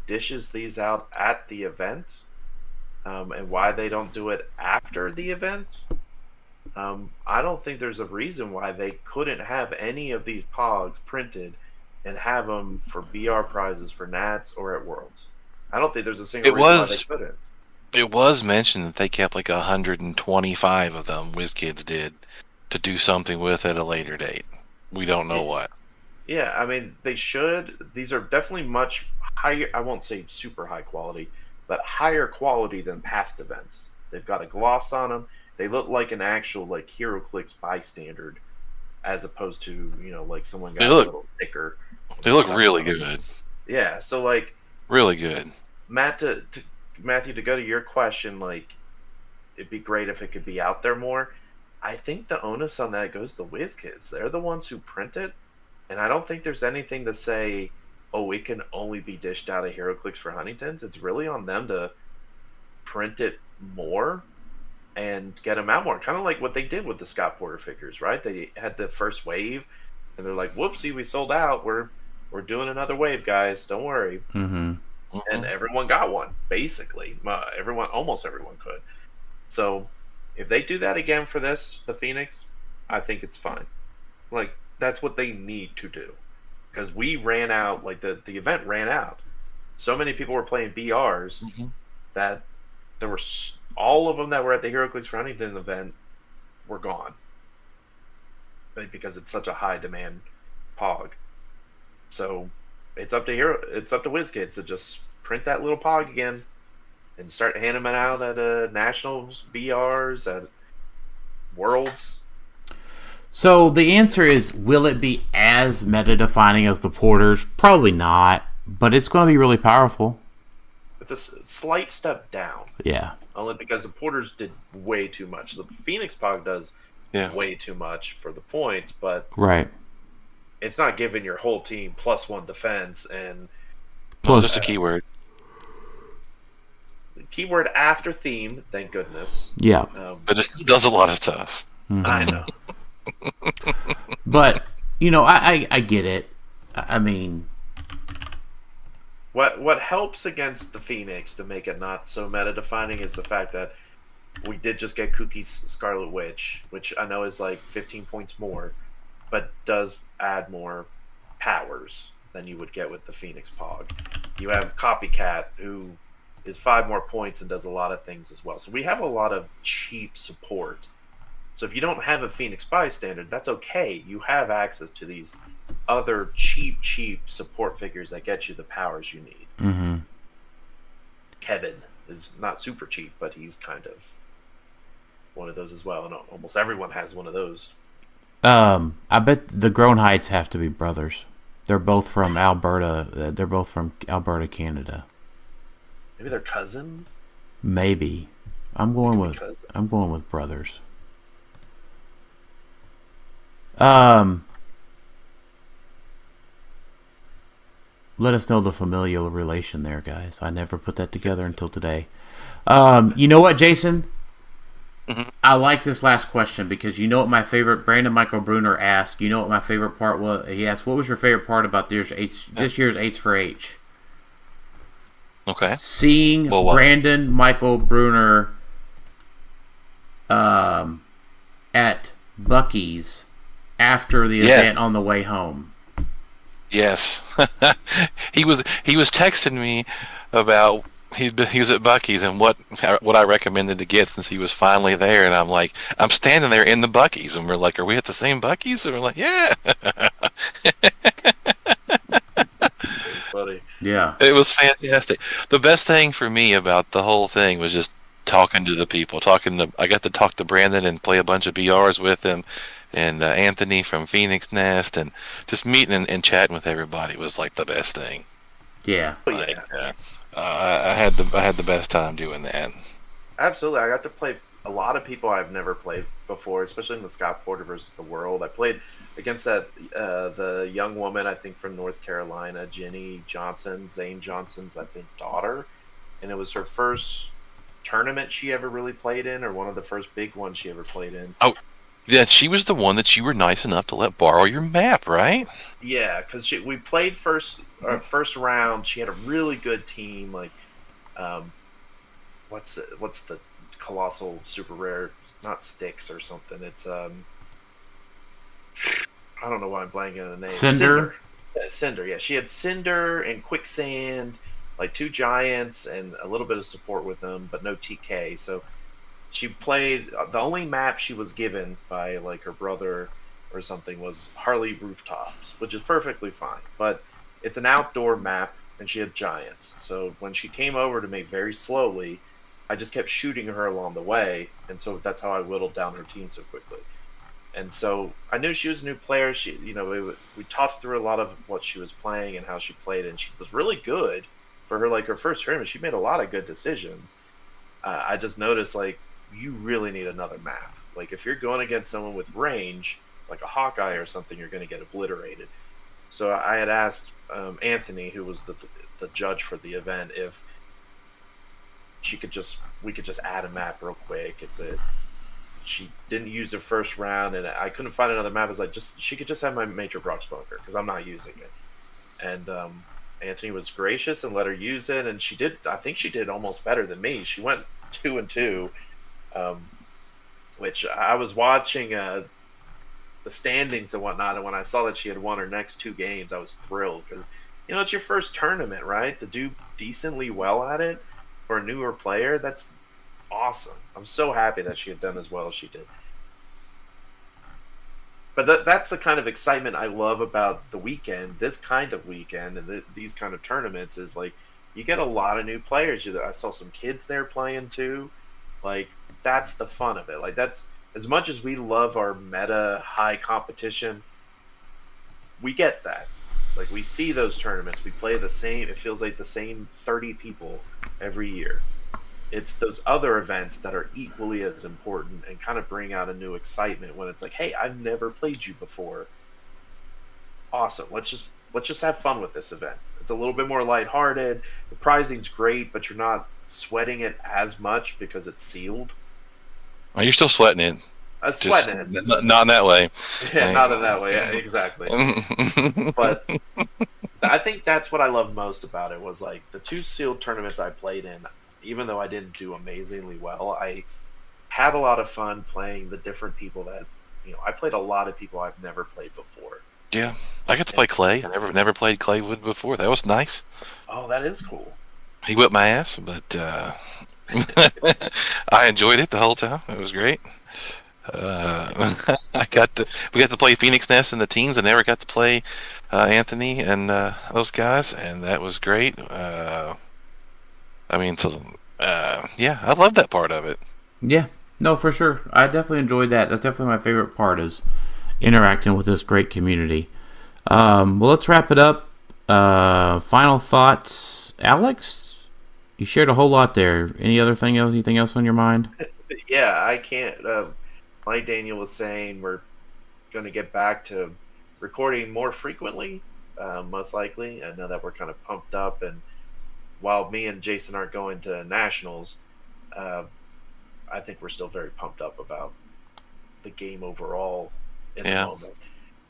dishes these out at the event, and why they don't do it after the event. I don't think there's a reason why they couldn't have any of these pogs printed and have them for BR prizes for Nats or at Worlds. I don't think there's a single reason why they couldn't. It was mentioned that they kept like 125 of them, WizKids did, to do something with at a later date. We don't know what. Yeah, I mean, they should. These are definitely much higher, I won't say super high quality, but higher quality than past events. They've got a gloss on them. They look like an actual like HeroClix bystander, as opposed to, like someone got a little sticker. They look really good. Yeah, so like really good. Matthew, to go to your question, like it'd be great if it could be out there more. I think the onus on that goes to WizKids. They're the ones who print it, and I don't think there's anything to say, oh, it can only be dished out of HeroClix for Huntingtons. It's really on them to print it more and get them out more. Kind of like what they did with the Scott Porter figures, right? They had the first wave, and they're like, whoopsie, we sold out. We're doing another wave, guys. Don't worry. Mm-hmm. And everyone got one, basically. Almost everyone could. So if they do that again for the Phoenix, I think it's fine. Like, that's what they need to do. Because we ran out, like the event ran out. So many people were playing BRs that there were all of them that were at the HeroClix for Huntington event were gone. Because it's such a high demand pog. So it's up to WizKids to just print that little pog again and start handing them out at nationals, BRs, at Worlds. So the answer is, will it be as meta-defining as the Porters? Probably not, but it's going to be really powerful. It's a slight step down. Yeah. Only because the Porters did way too much. The Phoenix Pog does way too much for the points, but right. It's not giving your whole team +1 defense and plus just a keyword. Keyword after theme, thank goodness. Yeah. But it still does a lot of stuff. Mm-hmm. I know. But, I get it. I mean, what helps against the Phoenix to make it not so meta-defining is the fact that we did just get Cookie's Scarlet Witch, which I know is like 15 points more, but does add more powers than you would get with the Phoenix Pog. You have Copycat, who is 5 more points and does a lot of things as well. So we have a lot of cheap support. So if you don't have a Phoenix Bystander, that's okay. You have access to these other cheap support figures that get you the powers you need. Mm-hmm. Kevin is not super cheap, but he's kind of one of those as well. And almost everyone has one of those. I bet the Grownheights have to be brothers. They're both from Alberta. They're both from Alberta, Canada. Maybe they're cousins. Maybe. I'm going with brothers. Let us know the familial relation there, guys. I never put that together until today. You know what, Jason? Mm-hmm. I like this last question because you know what my favorite... Brandon Michael Bruner asked, you know what my favorite part was? He asked, what was your favorite part about this year's H4H? Okay. Seeing Brandon Michael Bruner at Buc-ee's after the event on the way home. Yes. he was texting me about he was at Buc-ee's and what I recommended to get since he was finally there, and I'm like, I'm standing there in the Buc-ee's, and we're like, are we at the same Buc-ee's? And we're like, yeah. Funny. Yeah. It was fantastic. The best thing for me about the whole thing was just talking to the people, I got to talk to Brandon and play a bunch of BRs with him, and Anthony from Phoenix Nest, and just meeting and chatting with everybody was like the best thing. Yeah. Like, I had the best time doing that. Absolutely, I got to play a lot of people I've never played before, especially in the Scott Porter versus the World. I played against the young woman, I think, from North Carolina, Jenny Johnson, Zane Johnson's, I think, daughter, and it was her first tournament she ever really played in, or one of the first big ones she ever played in. Oh, yeah, she was the one that you were nice enough to let borrow your map, right? Yeah, because we played first round. She had a really good team. Like, what's the colossal super rare? Not Styx or something. It's I don't know why I'm blanking on the name. Cinder. Yeah, she had Cinder and Quicksand, like 2 giants and a little bit of support with them, but no TK. So she played, the only map she was given by like her brother or something was Harley Rooftops, which is perfectly fine. But it's an outdoor map, and she had giants. So when she came over to me very slowly, I just kept shooting her along the way, and so that's how I whittled down her team so quickly. And so I knew she was a new player. She, we talked through a lot of what she was playing and how she played, and she was really good for her, like her first tournament. She made a lot of good decisions. I just noticed, like, you really need another map. Like, if you're going against someone with range, like a Hawkeye or something, you're going to get obliterated. So I had asked Anthony, who was the judge for the event, if we could just add a map real quick. She didn't use the first round, and I couldn't find another map. I was like, she could just have my Major Brock's Bunker, because I'm not using it. And Anthony was gracious and let her use it, and I think she did almost better than me. She went 2-2, which I was watching the standings and whatnot, and when I saw that she had won her next 2 games, I was thrilled, because it's your first tournament, right? To do decently well at it for a newer player, that's awesome. I'm so happy that she had done as well as she did. But that's the kind of excitement I love about the weekend, this kind of weekend, and these kind of tournaments, is like, you get a lot of new players. I saw some kids there playing too. Like, that's the fun of it. Like, that's, as much as we love our meta high competition, we get that. Like, we see those tournaments. We play the same, it feels like the same 30 people every year. It's those other events that are equally as important and kind of bring out a new excitement when it's like, hey, I've never played you before. Awesome. Let's just have fun with this event. It's a little bit more lighthearted. The prizing's great, but you're not sweating it as much because it's sealed. Oh, you're still sweating it. I'm sweating it. Not in that way. Yeah, not in that way. Yeah, exactly. But I think that's what I love most about it, was like the 2 sealed tournaments I played in. Even though I didn't do amazingly well, I had a lot of fun playing the different people that, I played a lot of people I've never played before. Yeah, I got to play Clay. I never played Clay Wood before. That was nice. Oh, that is cool. He whipped my ass, but I enjoyed it the whole time. It was great. we got to play Phoenix Nest and the teams. I never got to play Anthony and those guys, and that was great. Yeah, I love that part of it. Yeah, no, for sure. I definitely enjoyed that. That's definitely my favorite part, is interacting with this great community. Well, let's wrap it up. Final thoughts, Alex? You shared a whole lot there. Anything else on your mind? Yeah, I can't. Like Daniel was saying, we're going to get back to recording more frequently, most likely. I know that we're kind of pumped up, and while me and Jason aren't going to nationals, I think we're still very pumped up about the game overall in the moment.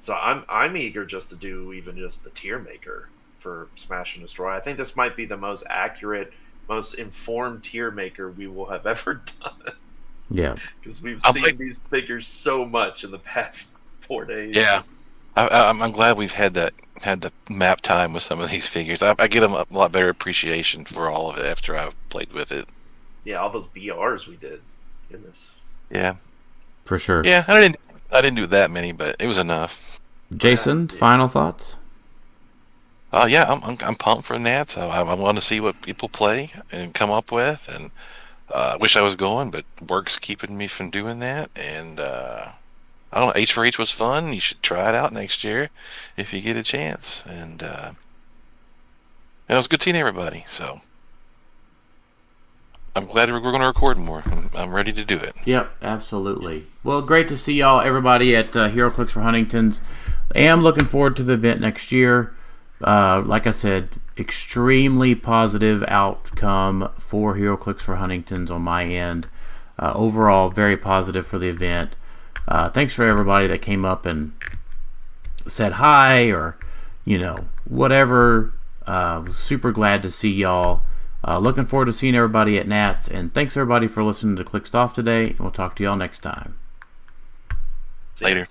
So I'm eager just to do even just the tier maker for Smash and Destroy. I think this might be the most accurate, most informed tier maker we will have ever done. Yeah, because we've seen these figures so much in the past 4 days. Yeah, I'm glad we've had the map time with some of these figures. I get a lot better appreciation for all of it after I've played with it. Yeah, all those BRs we did in this. Yeah, for sure. Yeah, I didn't do that many, but it was enough. Jason, final thoughts? Yeah, I'm pumped for that. So I want to see what people play and come up with, and Wish I was going, but work's keeping me from doing that. And I don't know. H4H was fun. You should try it out next year if you get a chance. And it was good seeing everybody. So I'm glad we're going to record more. I'm ready to do it. Yep, absolutely. Well, great to see y'all, everybody at Heroclix for Huntington's. I am looking forward to the event next year. Like I said, extremely positive outcome for Heroclix for Huntington's on my end. Overall, very positive for the event. Thanks for everybody that came up and said hi or, whatever. Was super glad to see y'all. Looking forward to seeing everybody at Nats. And thanks everybody for listening to Clixed Off today. And we'll talk to y'all next time. Later.